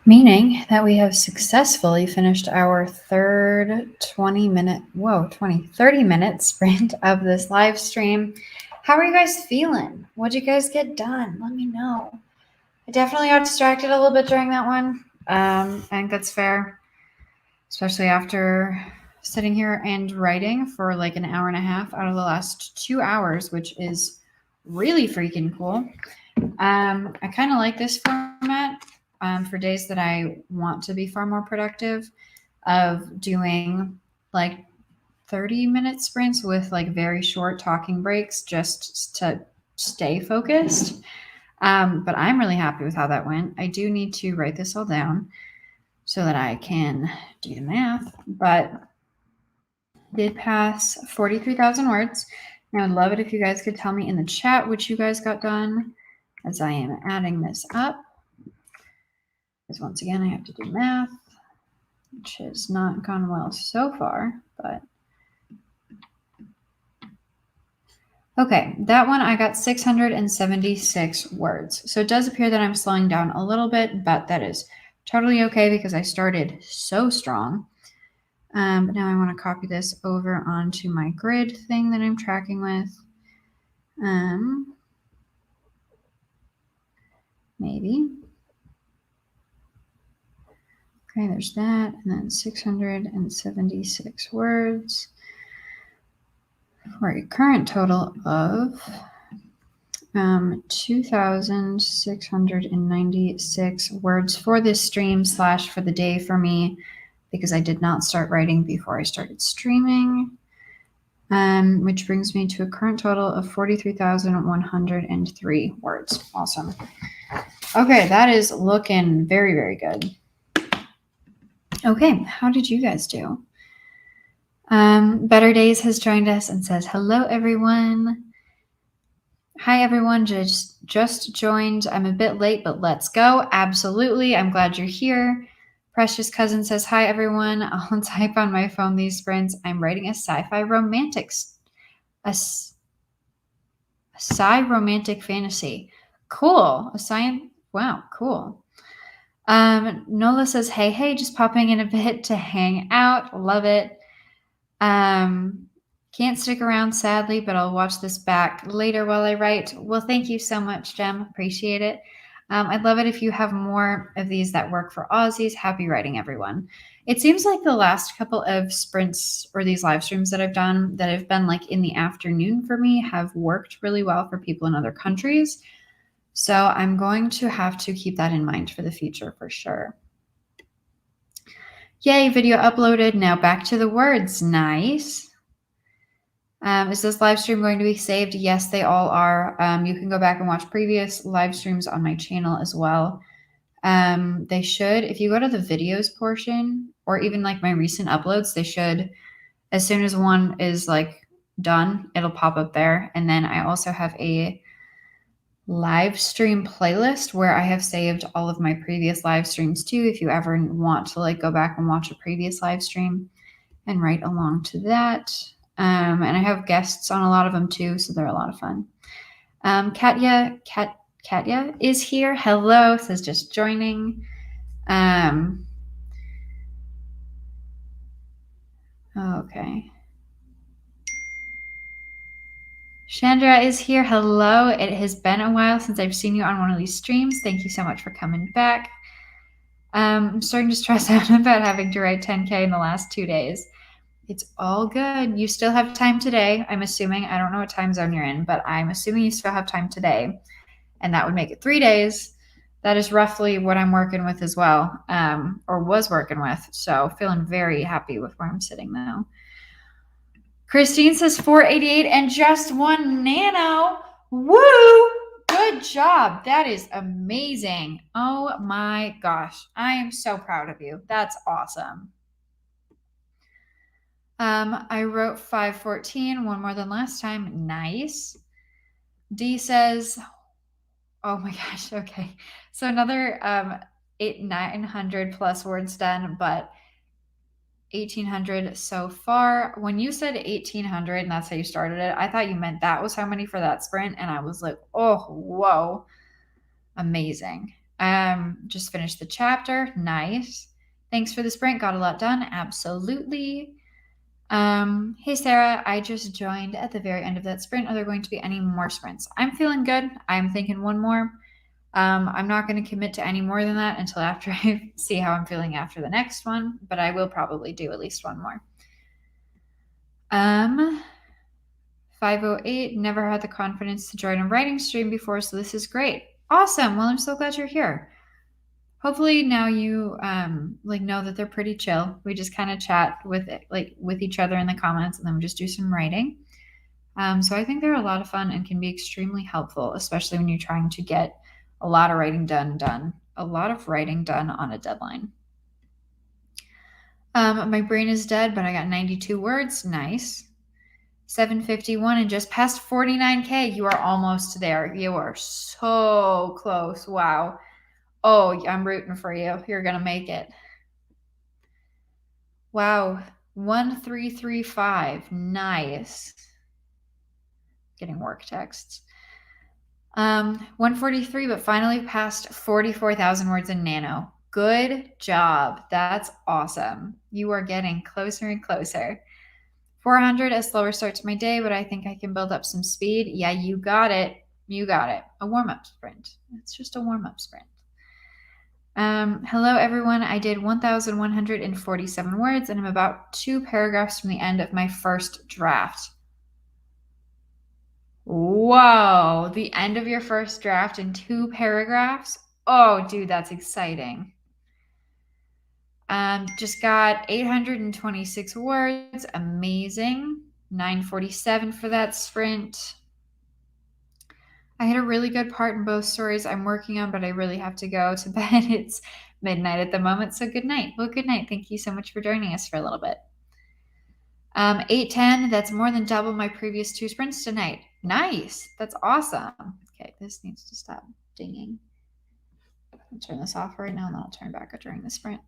Speaker 1: Meaning that we have successfully finished our third 30-minute sprint of this live stream. How are you guys feeling? What'd you guys get done? Let me know. I definitely got distracted a little bit during that one. I think that's fair, especially after sitting here and writing for like an hour and a half out of the last 2 hours, which is really freaking cool. I kind of like this format for days that I want to be far more productive, of doing like 30-minute sprints with like very short talking breaks just to stay focused. But I'm really happy with how that went. I do need to write this all down so that I can do the math, but did pass 43,000 words. And I would love it if you guys could tell me in the chat what you guys got done as I am adding this up. Because once again, I have to do math, which has not gone well so far, but okay, that one I got 676 words. So it does appear that I'm slowing down a little bit, but that is totally okay because I started so strong. But now I want to copy this over onto my grid thing that I'm tracking with. Maybe. Okay, there's that. And then 676 words for a current total of 2,696 words for this stream / for the day for me, because I did not start writing before I started streaming, which brings me to a current total of 43,103 words. Awesome. Okay, that is looking very, very good. Okay, how did you guys do? Better Days has joined us and says, hello, everyone. Hi, everyone. Just joined. I'm a bit late, but let's go. Absolutely. I'm glad you're here. Precious Cousin says, hi, everyone. I'll type on my phone these sprints. I'm writing a sci-fi romantic, a sci-romantic fantasy. Cool. Wow, cool. Nola says, hey, just popping in a bit to hang out. Love it. Can't stick around, sadly, but I'll watch this back later while I write. Well, thank you so much, Jem. Appreciate it. I'd love it if you have more of these that work for Aussies. Happy writing, everyone. It seems like the last couple of sprints or these live streams that I've done that have been like in the afternoon for me have worked really well for people in other countries. So I'm going to have to keep that in mind for the future for sure. Yay, video uploaded. Now back to the words. Nice. Is this live stream going to be saved? Yes, they all are. You can go back and watch previous live streams on my channel as well. They should, if you go to the videos portion or even like my recent uploads, they should, as soon as one is like done, it'll pop up there. And then I also have a live stream playlist where I have saved all of my previous live streams too, if you ever want to like go back and watch a previous live stream and write along to that. And I have guests on a lot of them too, so they're a lot of fun. Katya is here. Hello, says just joining. Okay. Chandra is here. Hello. It has been a while since I've seen you on one of these streams. Thank you so much for coming back. I'm starting to stress out about having to write 10K in the last 2 days. It's all good. You still have time today. I'm assuming. I don't know what time zone you're in, but I'm assuming you still have time today. And that would make it 3 days. That is roughly what I'm working with as well, or was working with. So feeling very happy with where I'm sitting now. Christine says 488 and just 1 nano. Woo! Good job. That is amazing. Oh my gosh. I am so proud of you. That's awesome. I wrote 514, one more than last time. Nice. D says, oh my gosh, okay. So another 900 plus words done, but 1,800 so far. When you said 1,800 and that's how you started it, I thought you meant that was how many for that sprint. And I was like, oh, whoa. Amazing. Just finished the chapter. Nice. Thanks for the sprint. Got a lot done. Absolutely. Hey Sarah, I just joined at the very end of that sprint. Are there going to be any more sprints? I'm feeling good. I'm thinking one more. I'm not going to commit to any more than that until after I see how I'm feeling after the next one, but I will probably do at least one more. 508, never had the confidence to join a writing stream before, so this is great. Awesome. Well, I'm so glad you're here. Hopefully now you know that they're pretty chill. We just kind of chat with each other in the comments, and then we just do some writing. So I think they're a lot of fun and can be extremely helpful, especially when you're trying to get a lot of writing done on a deadline. My brain is dead, but I got 92 words. Nice. 751 and just past 49K. You are almost there. You are so close. Wow. Oh, I'm rooting for you. You're going to make it. Wow. 1335. Nice. Getting work texts. 143, but finally passed 44,000 words in Nano. Good job. That's awesome. You are getting closer and closer. 400, a slower start to my day, but I think I can build up some speed. Yeah, you got it. You got it. A warm-up sprint. It's just a warm-up sprint. Hello, everyone. I did 1,147 words, and I'm about 2 paragraphs from the end of my first draft. Whoa, the end of your first draft in 2 paragraphs? Oh, dude, that's exciting. Just got 826 words. Amazing. 947 for that sprint. I had a really good part in both stories I'm working on, but I really have to go to bed. It's midnight at the moment, so good night. Well, good night. Thank you so much for joining us for a little bit. 810, that's more than double my previous 2 sprints tonight. Nice. That's awesome. Okay, this needs to stop dinging. I'll turn this off right now, and then I'll turn back during the sprint.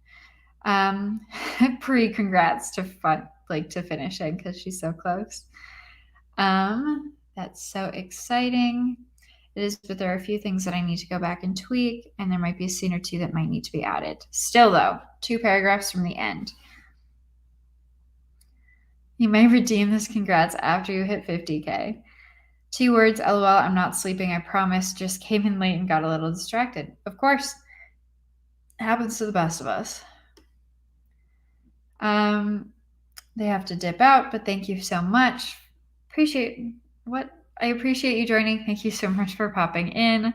Speaker 1: Congrats to finishing because she's so close. That's so exciting. It is, but there are a few things that I need to go back and tweak, and there might be a scene or 2 that might need to be added. Still, though, 2 paragraphs from the end. You may redeem this congrats after you hit 50K. 2 words, LOL, I'm not sleeping, I promise. Just came in late and got a little distracted. Of course. It happens to the best of us. They have to dip out, but thank you so much. I appreciate you joining. Thank you so much for popping in.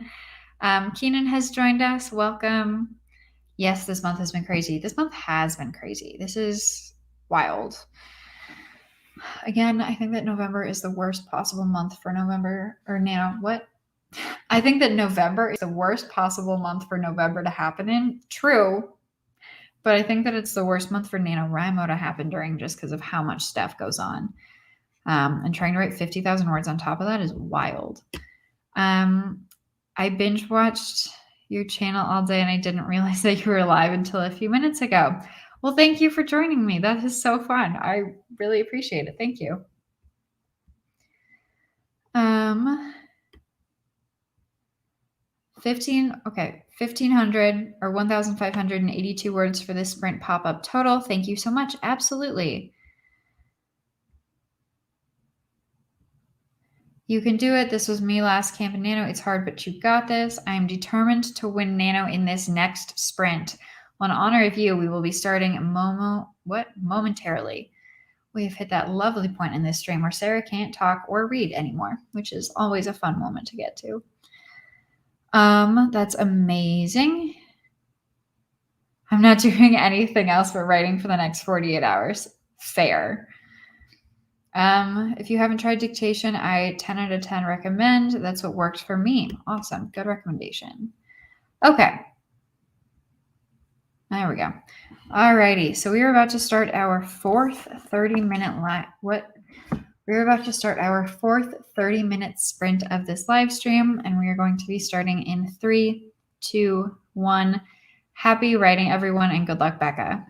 Speaker 1: Keenan has joined us. Welcome. Yes, this month has been crazy. This month has been crazy. This is wild. Again, I think that November is the worst possible month for November or Nano. What? I think that November is the worst possible month for November to happen in. True. But I think that it's the worst month for NaNoWriMo to happen during just because of how much stuff goes on. And trying to write 50,000 words on top of that is wild. I binge watched your channel all day and I didn't realize that you were live until a few minutes ago. Well, thank you for joining me. That is so fun. I really appreciate it. Thank you. 1,500 or 1,582 words for this sprint pop-up total. Thank you so much. Absolutely. You can do it. This was me last camp in Nano. It's hard, but you got this. I am determined to win Nano in this next sprint. Well, in honor of you, we will be starting momentarily. We have hit that lovely point in this stream where Sarah can't talk or read anymore, which is always a fun moment to get to. That's amazing. I'm not doing anything else but writing for the next 48 hours. Fair. If you haven't tried dictation, I 10 out of 10 recommend. That's what worked for me. Awesome. Good recommendation. Okay. There we go. All righty. So we are about to start our 4th 30-minute We're about to start our 4th 30-minute sprint of this live stream, and we are going to be starting in 3, 2, 1. Happy writing, everyone, and good luck, Becca.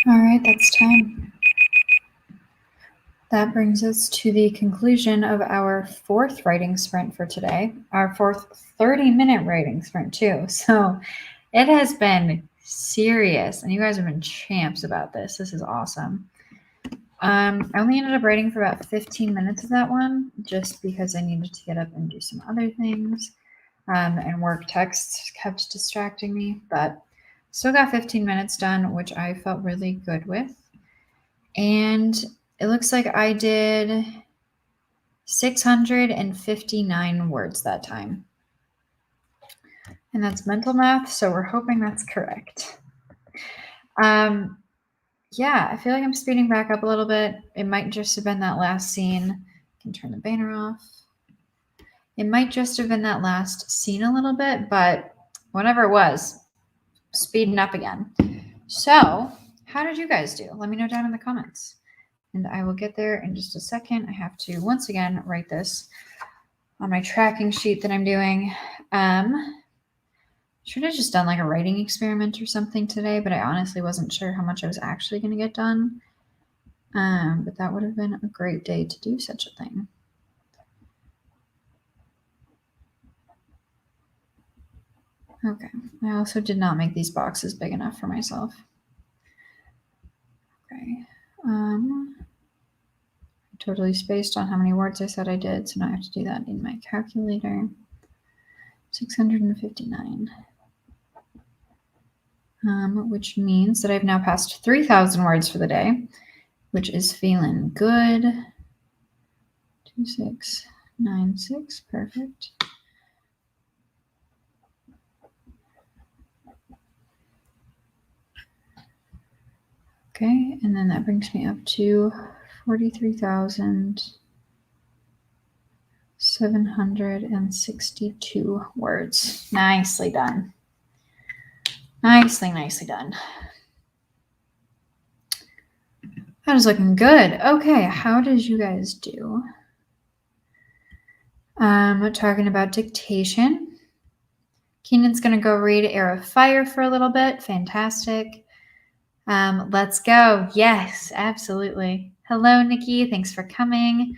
Speaker 1: All right, that's time. That brings us to the conclusion of our fourth writing sprint for today, our fourth 30-minute writing sprint too. So it has been serious, and you guys have been champs about this. This is awesome. I only ended up writing for about 15 minutes of that one, just because I needed to get up and do some other things, and work texts kept distracting me, but still got 15 minutes done, which I felt really good with. And it looks like I did 659 words that time. And that's mental math, so we're hoping that's correct. Yeah, I feel like I'm speeding back up a little bit. It might just have been that last scene. I can turn the banner off. It might just have been that last scene a little bit, but whatever it was, speeding up again. So, how did you guys do? Let me know down in the comments. And I will get there in just a second. I have to, once again, write this on my tracking sheet that I'm doing. Should have just done like a writing experiment or something today, but I honestly wasn't sure how much I was actually going to get done. But that would have been a great day to do such a thing. Okay, I also did not make these boxes big enough for myself. Okay, totally spaced on how many words I said I did, so now I have to do that in my calculator. 659. Which means that I've now passed 3,000 words for the day, which is feeling good. 2696, perfect. Okay, and then that brings me up to 43,762 words. Nicely done. Nicely done. That is looking good. Okay, how did you guys do? Talking about dictation. Keenan's going to go read Air of Fire for a little bit. Fantastic. Let's go. Yes, absolutely. Hello, Nikki. Thanks for coming.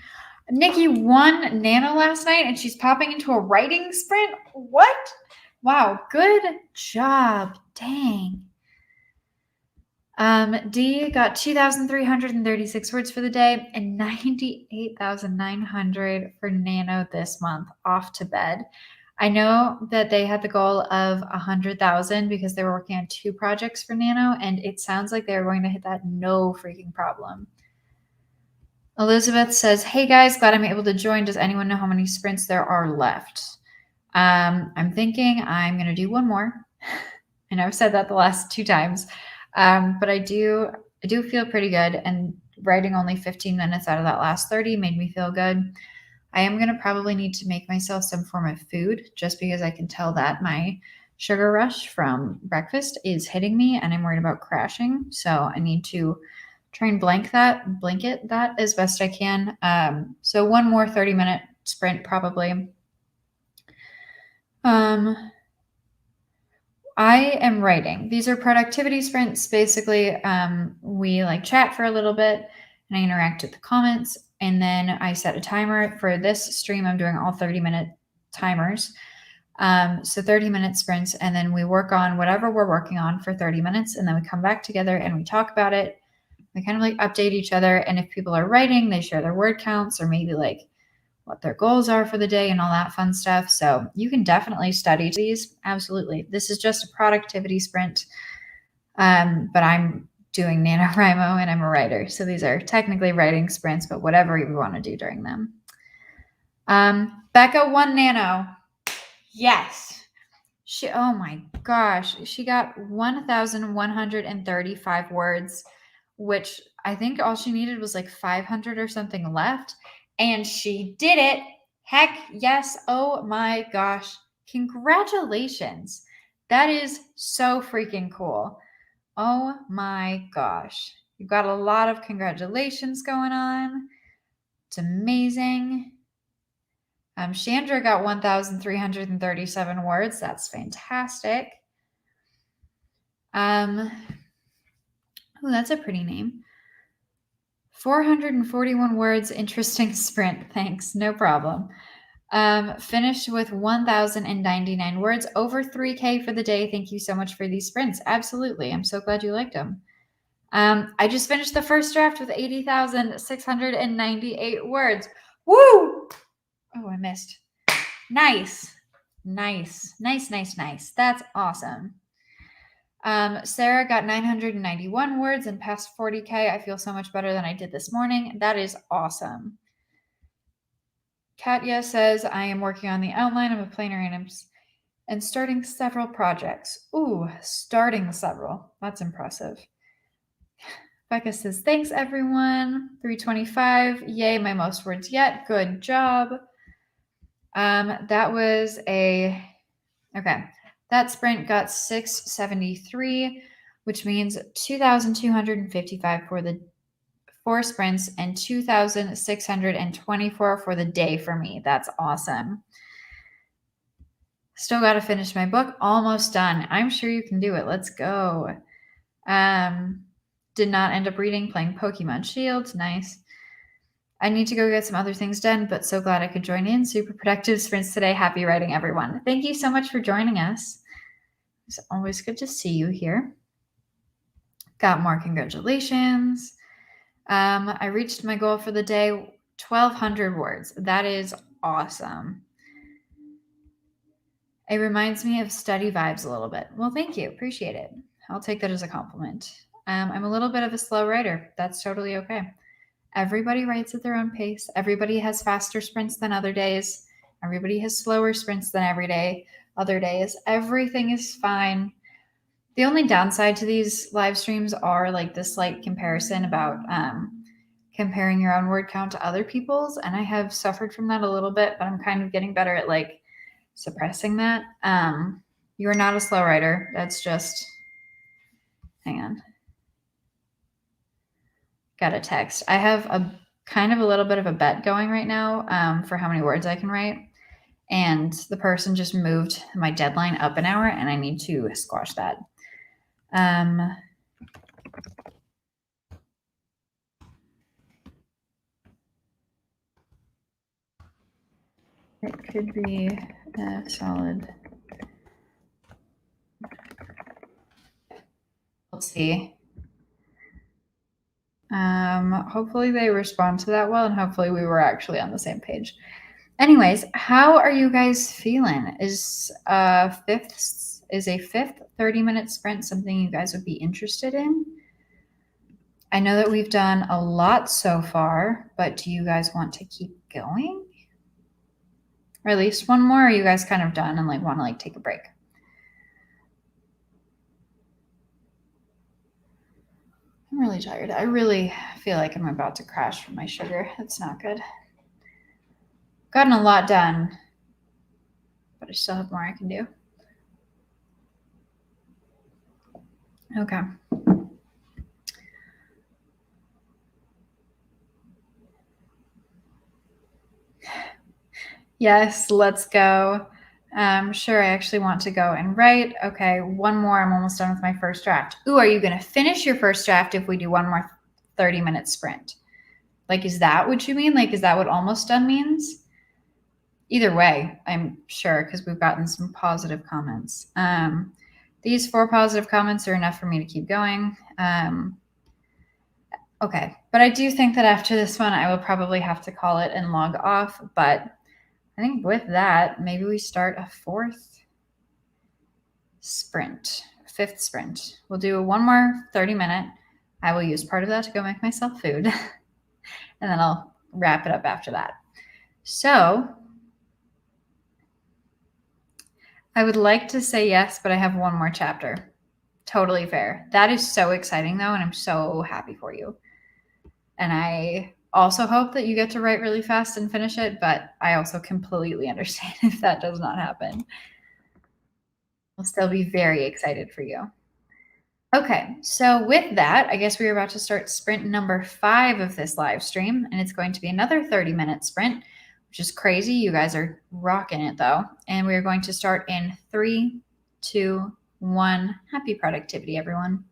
Speaker 1: Nikki won Nano last night, and she's popping into a writing sprint. What? Wow, good job. Dang. D got 2,336 words for the day and 98,900 for Nano this month. Off to bed. I know that they had the goal of 100,000 because they were working on 2 projects for Nano, and it sounds like they're going to hit that no freaking problem. Elizabeth says, hey guys, glad I'm able to join. Does anyone know how many sprints there are left? I'm thinking I'm going to do one more. I know I've said that the last 2 times. But I do feel pretty good, and writing only 15 minutes out of that last 30 made me feel good. I am going to probably need to make myself some form of food just because I can tell that my sugar rush from breakfast is hitting me and I'm worried about crashing. So I need to try and blanket that as best I can. So one more 30-minute sprint probably. I am writing. These are productivity sprints. Basically, we like chat for a little bit and I interact with the comments. And then I set a timer for this stream. I'm doing all 30-minute timers. So 30-minute sprints. And then we work on whatever we're working on for 30 minutes. And then we come back together and we talk about it. We kind of like update each other. And if people are writing, they share their word counts or maybe like what their goals are for the day and all that fun stuff. So you can definitely study these. Absolutely. This is just a productivity sprint. But I'm doing NaNoWriMo and I'm a writer. So these are technically writing sprints, but whatever we want to do during them. Becca won Nano. Yes. Oh my gosh. She got 1,135 words, which I think all she needed was like 500 or something left. And she did it. Heck yes. Oh my gosh. Congratulations. That is so freaking cool. Oh my gosh. You've got a lot of congratulations going on. It's amazing. Chandra got 1,337 words. That's fantastic. Oh, that's a pretty name. 441 words, interesting sprint. Thanks, no problem. Finished with 1,099 words, over 3K for the day. Thank you so much for these sprints. Absolutely. I'm so glad you liked them. I just finished the first draft with 80,698 words. Woo! Oh, I missed. Nice. That's awesome. Sarah got 991 words and passed 40K. I feel so much better than I did this morning. That is awesome. Katya says, I am working on the outline of a planner and starting several projects. Ooh, starting several. That's impressive. Becca says, thanks, everyone. 325. Yay, my most words yet. Good job. That was that sprint got 673, which means 2,255 for the 4 sprints and 2,624 for the day for me. That's awesome. Still got to finish my book. Almost done. I'm sure you can do it. Let's go. Did not end up reading, playing Pokemon Shield. Nice. I need to go get some other things done, but so glad I could join in. Super productive sprints today. Happy writing, everyone. Thank you so much for joining us. It's always good to see you here. Got more congratulations. I reached my goal for the day, 1,200 words. That is awesome. It reminds me of study vibes a little bit. Well, thank you. Appreciate it. I'll take that as a compliment. I'm a little bit of a slow writer. That's totally okay. Everybody writes at their own pace. Everybody has faster sprints than other days. Everybody has slower sprints than other days. Everything is fine. The only downside to these live streams are like the slight comparison about comparing your own word count to other people's. And I have suffered from that a little bit, but I'm kind of getting better at like suppressing that. You are not a slow writer. That's just, hang on. Got a text. I have a kind of a little bit of a bet going right now for how many words I can write. And the person just moved my deadline up an hour and I need to squash that. It could be a solid. Let's see. Hopefully they respond to that well, and hopefully we were actually on the same page. Anyways, how are you guys feeling? Is a fifth 30-minute sprint something you guys would be interested in? I know that we've done a lot so far, but do you guys want to keep going? Or at least one more? Or are you guys kind of done and like want to like take a break? I'm really tired. I really feel like I'm about to crash from my sugar. That's not good. Gotten a lot done, but I still have more I can do. Okay. Yes, let's go. Sure, I actually want to go and write. Okay, one more. I'm almost done with my first draft. Ooh, are you going to finish your first draft if we do one more 30-minute sprint? Like, is that what you mean? Like, is that what almost done means? Either way, I'm sure, because we've gotten some positive comments. These 4 positive comments are enough for me to keep going. Okay, but I do think that after this one, I will probably have to call it and log off. But I think with that, maybe we start a 5th sprint. We'll do one more 30-minute. I will use part of that to go make myself food. And then I'll wrap it up after that. So I would like to say yes, but I have one more chapter. Totally fair. That is so exciting, though, and I'm so happy for you. And I also hope that you get to write really fast and finish it, but I also completely understand if that does not happen. I'll still be very excited for you. Okay, so with that, I guess we are about to start sprint number 5 of this live stream, and it's going to be another 30-minute sprint, which is crazy. You guys are rocking it, though. And we are going to start in 3, 2, 1. Happy productivity, everyone.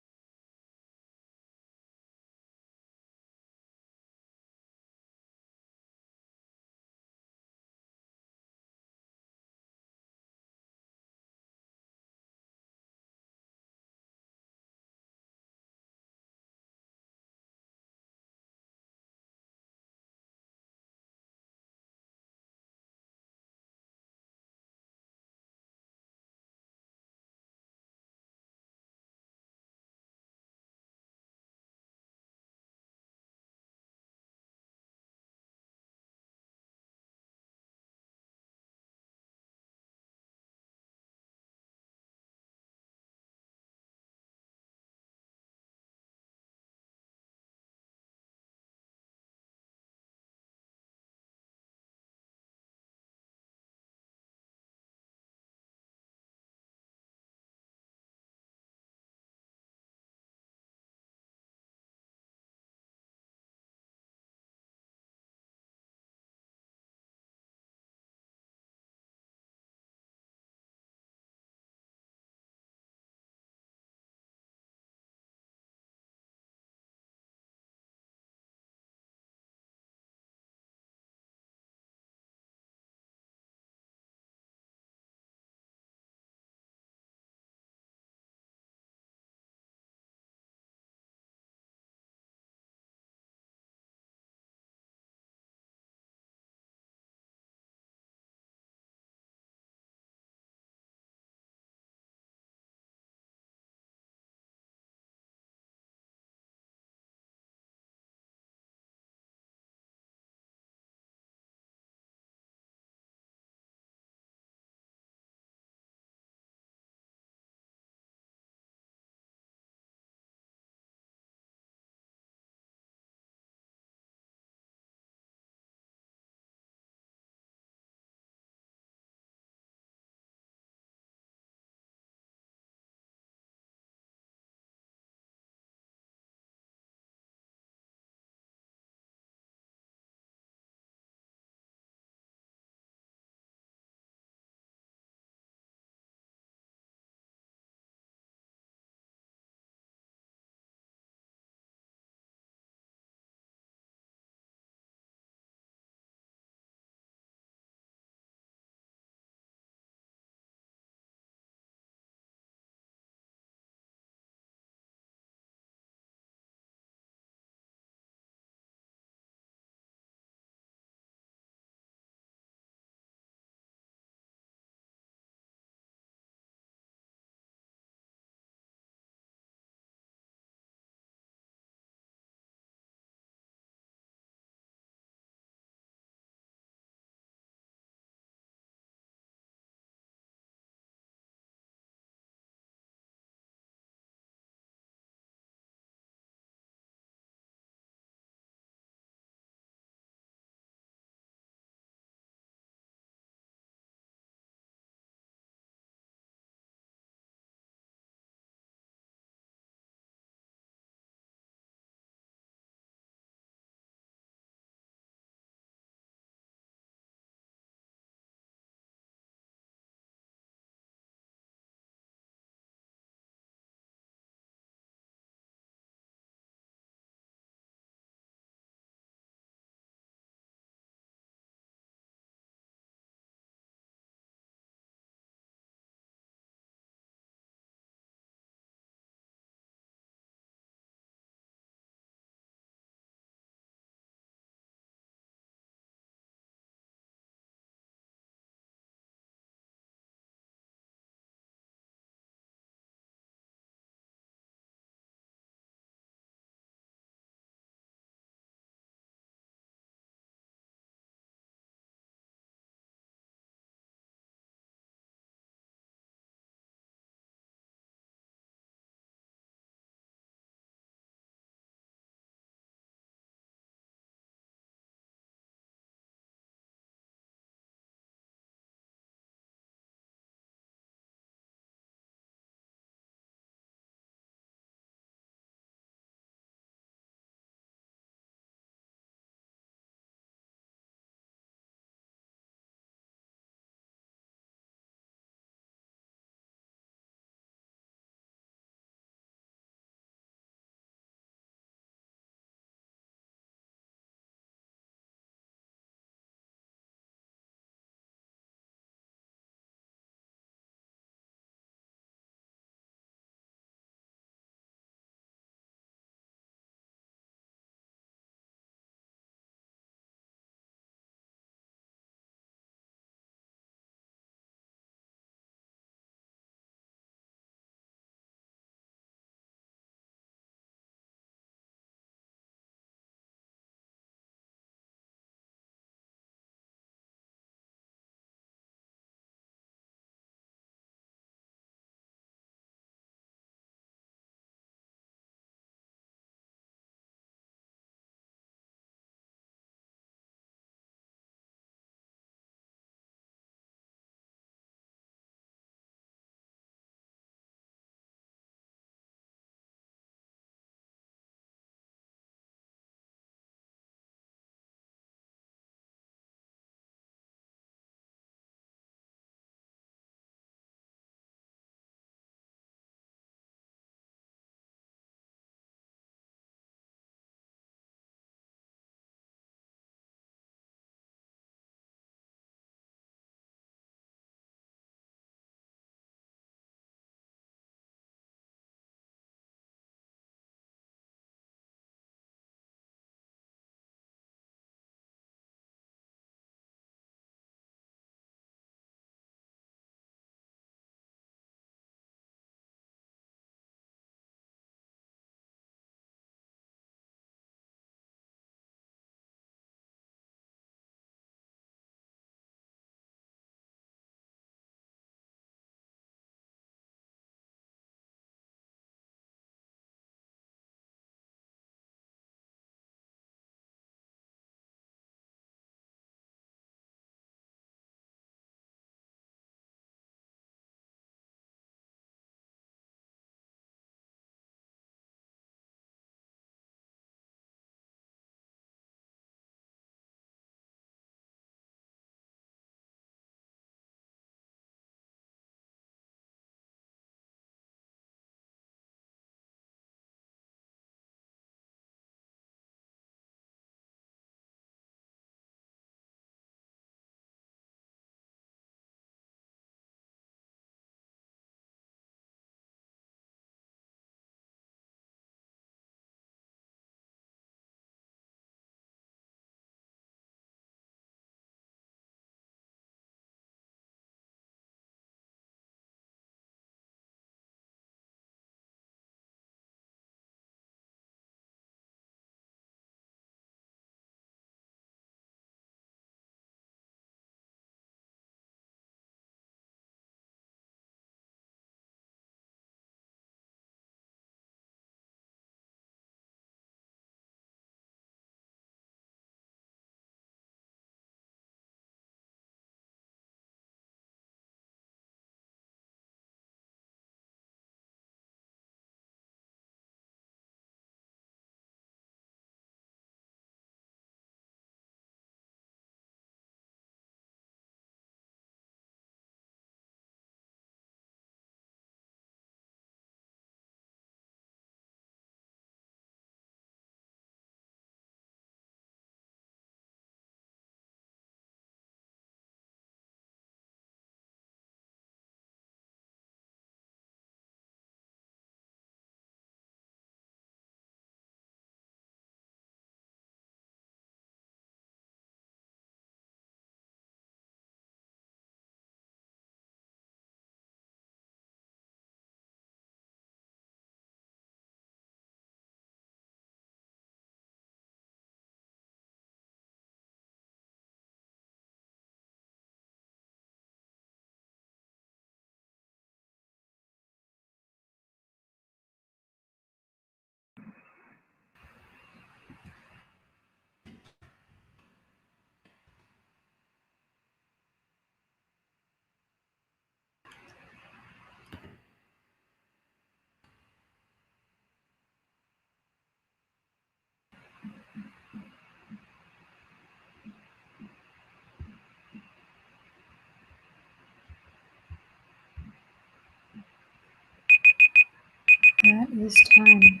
Speaker 1: is time.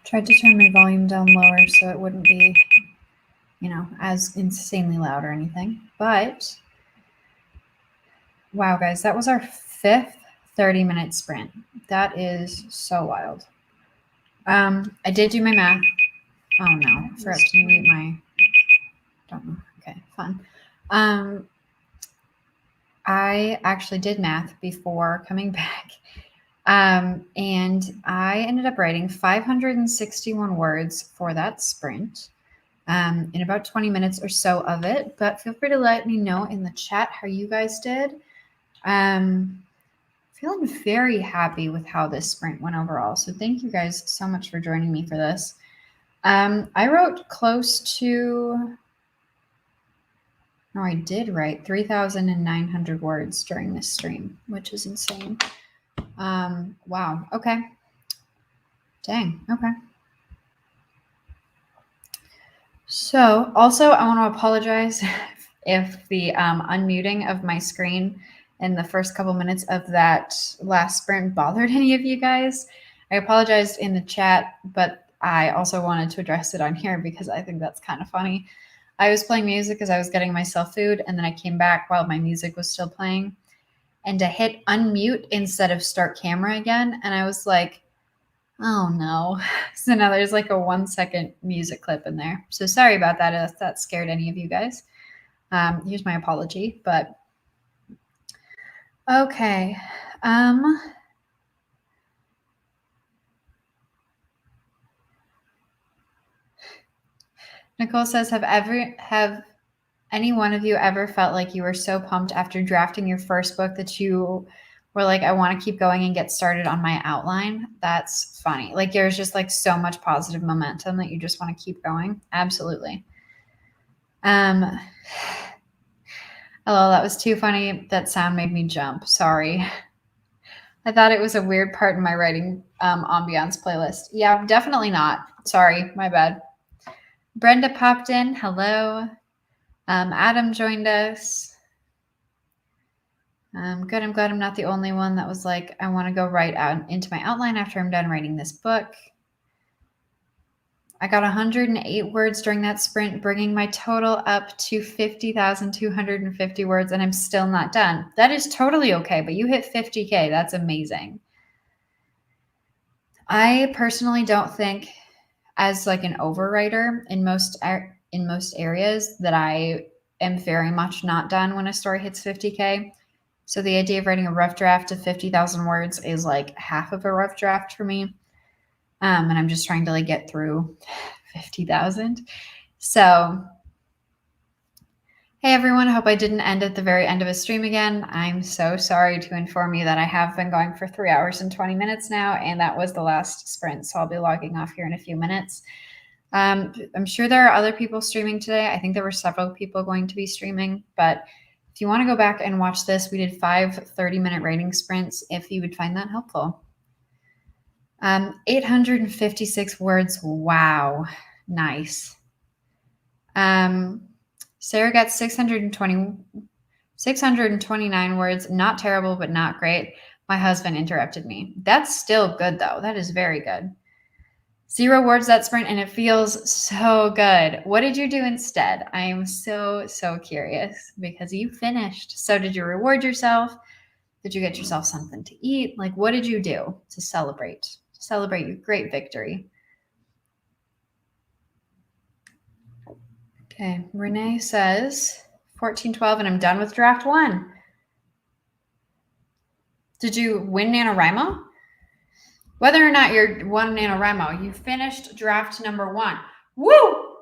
Speaker 1: Tried to turn my volume down lower so it wouldn't be, as insanely loud or anything. But wow, guys, that was our 5th 30-minute sprint. That is so wild. I did do my math. Oh no, I forgot to mute my. Don't know. Okay, fun. I actually did math before coming back. And I ended up writing 561 words for that sprint in about 20 minutes or so of it. But feel free to let me know in the chat how you guys did. Feeling very happy with how this sprint went overall. So thank you guys so much for joining me for this. I wrote close to, no, I did write 3,900 words during this stream, which is insane. Wow. Okay. Dang. Okay. So also I want to apologize if the unmuting of my screen in the first couple minutes of that last sprint bothered any of you guys. I apologized in the chat, but I also wanted to address it on here because I think that's kind of funny. I was playing music as I was getting myself food, and then I came back while my music was still playing, and to hit unmute instead of start camera again, and I was like, oh no. So now there's like a 1-second music clip in there. So sorry about that if that scared any of you guys. Here's my apology, but okay. Nicole says, have any one of you ever felt like you were so pumped after drafting your first book that you were like, I want to keep going and get started on my outline? That's funny. Like there's just like so much positive momentum that you just want to keep going. Absolutely. Hello, that was too funny. That sound made me jump. Sorry. I thought it was a weird part in my writing ambiance playlist. Yeah, definitely not. Sorry, my bad. Brenda popped in. Hello. Adam joined us. Good. I'm glad I'm not the only one that was like, I want to go right out into my outline after I'm done writing this book. I got 108 words during that sprint, bringing my total up to 50,250 words, and I'm still not done. That is totally okay, but you hit 50K. That's amazing. I personally don't think, as like an overwriter in most areas, that I am very much not done when a story hits 50K. So the idea of writing a rough draft of 50,000 words is like half of a rough draft for me. And I'm just trying to like get through 50,000. So, hey everyone, I hope I didn't end at the very end of a stream again. I'm so sorry to inform you that I have been going for 3 hours and 20 minutes now, and that was the last sprint. So I'll be logging off here in a few minutes. I'm sure there are other people streaming today. I think there were several people going to be streaming, but if you want to go back and watch this, we did 5 30-minute writing sprints if you would find that helpful. 856 words. Wow. Nice. Sarah got 629 words. Not terrible, but not great. My husband interrupted me. That's still good, though. That is very good. 0 words that sprint, and it feels so good. What did you do instead? I am so curious because you finished. So did you reward yourself? Did you get yourself something to eat? Like, what did you do to celebrate your great victory? Okay, Renee says 1412, and I'm done with draft 1. Did you win NaNoWriMo? Whether or not you're won NaNoWriMo, you finished draft number 1. Woo!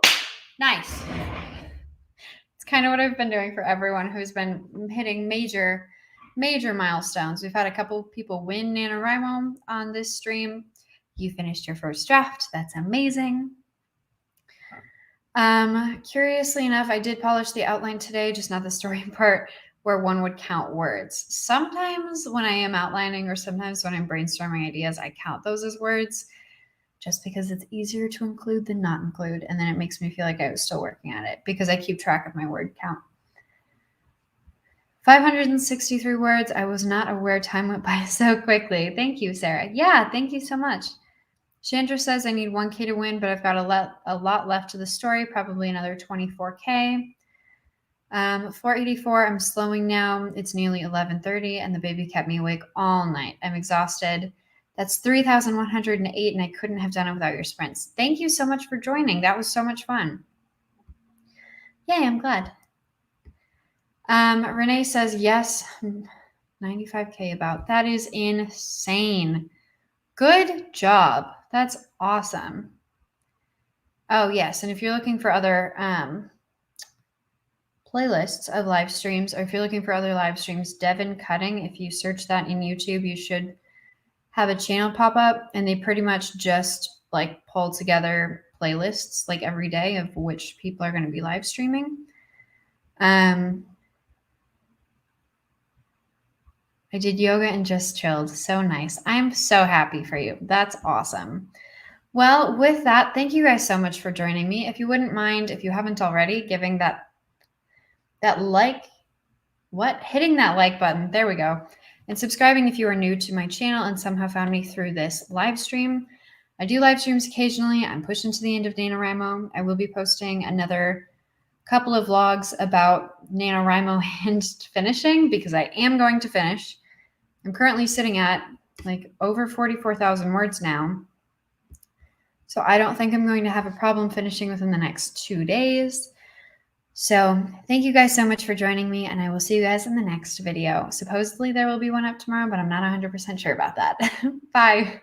Speaker 1: Nice. It's kind of what I've been doing for everyone who's been hitting major milestones. We've had a couple people win NaNoWriMo on this stream. You finished your first draft. That's amazing. Curiously enough, I did polish the outline today, just not the story part where one would count words. Sometimes when I am outlining or sometimes when I'm brainstorming ideas, I count those as words just because it's easier to include than not include. And then it makes me feel like I was still working at it because I keep track of my word count. 563 words. I was not aware time went by so quickly. Thank you, Sarah. Yeah, thank you so much. Chandra says I need 1K to win, but I've got a lot left to the story, probably another 24K. 484, I'm slowing now. It's nearly 11:30 and the baby kept me awake all night. I'm exhausted. That's 3,108 and I couldn't have done it without your sprints. Thank you so much for joining. That was so much fun. Yay, I'm glad. Renee says yes, 95K about. That is insane. Good job. That's awesome. Oh, yes. And if you're looking for other playlists of live streams, or if you're looking for other live streams, Devin Cutting, if you search that in YouTube, you should have a channel pop up, and they pretty much just like pull together playlists like every day of which people are going to be live streaming. I did yoga and just chilled. So nice. I'm so happy for you. That's awesome. Well, with that, thank you guys so much for joining me. If you wouldn't mind, if you haven't already, giving that like, hitting that like button. There we go. And subscribing if you are new to my channel and somehow found me through this live stream. I do live streams occasionally. I'm pushing to the end of NaNoWriMo. I will be posting another couple of vlogs about NaNoWriMo and finishing because I am going to finish. I'm currently sitting at like over 44,000 words now. So I don't think I'm going to have a problem finishing within the next 2 days. So thank you guys so much for joining me, and I will see you guys in the next video. Supposedly there will be one up tomorrow, but I'm not 100% sure about that. Bye.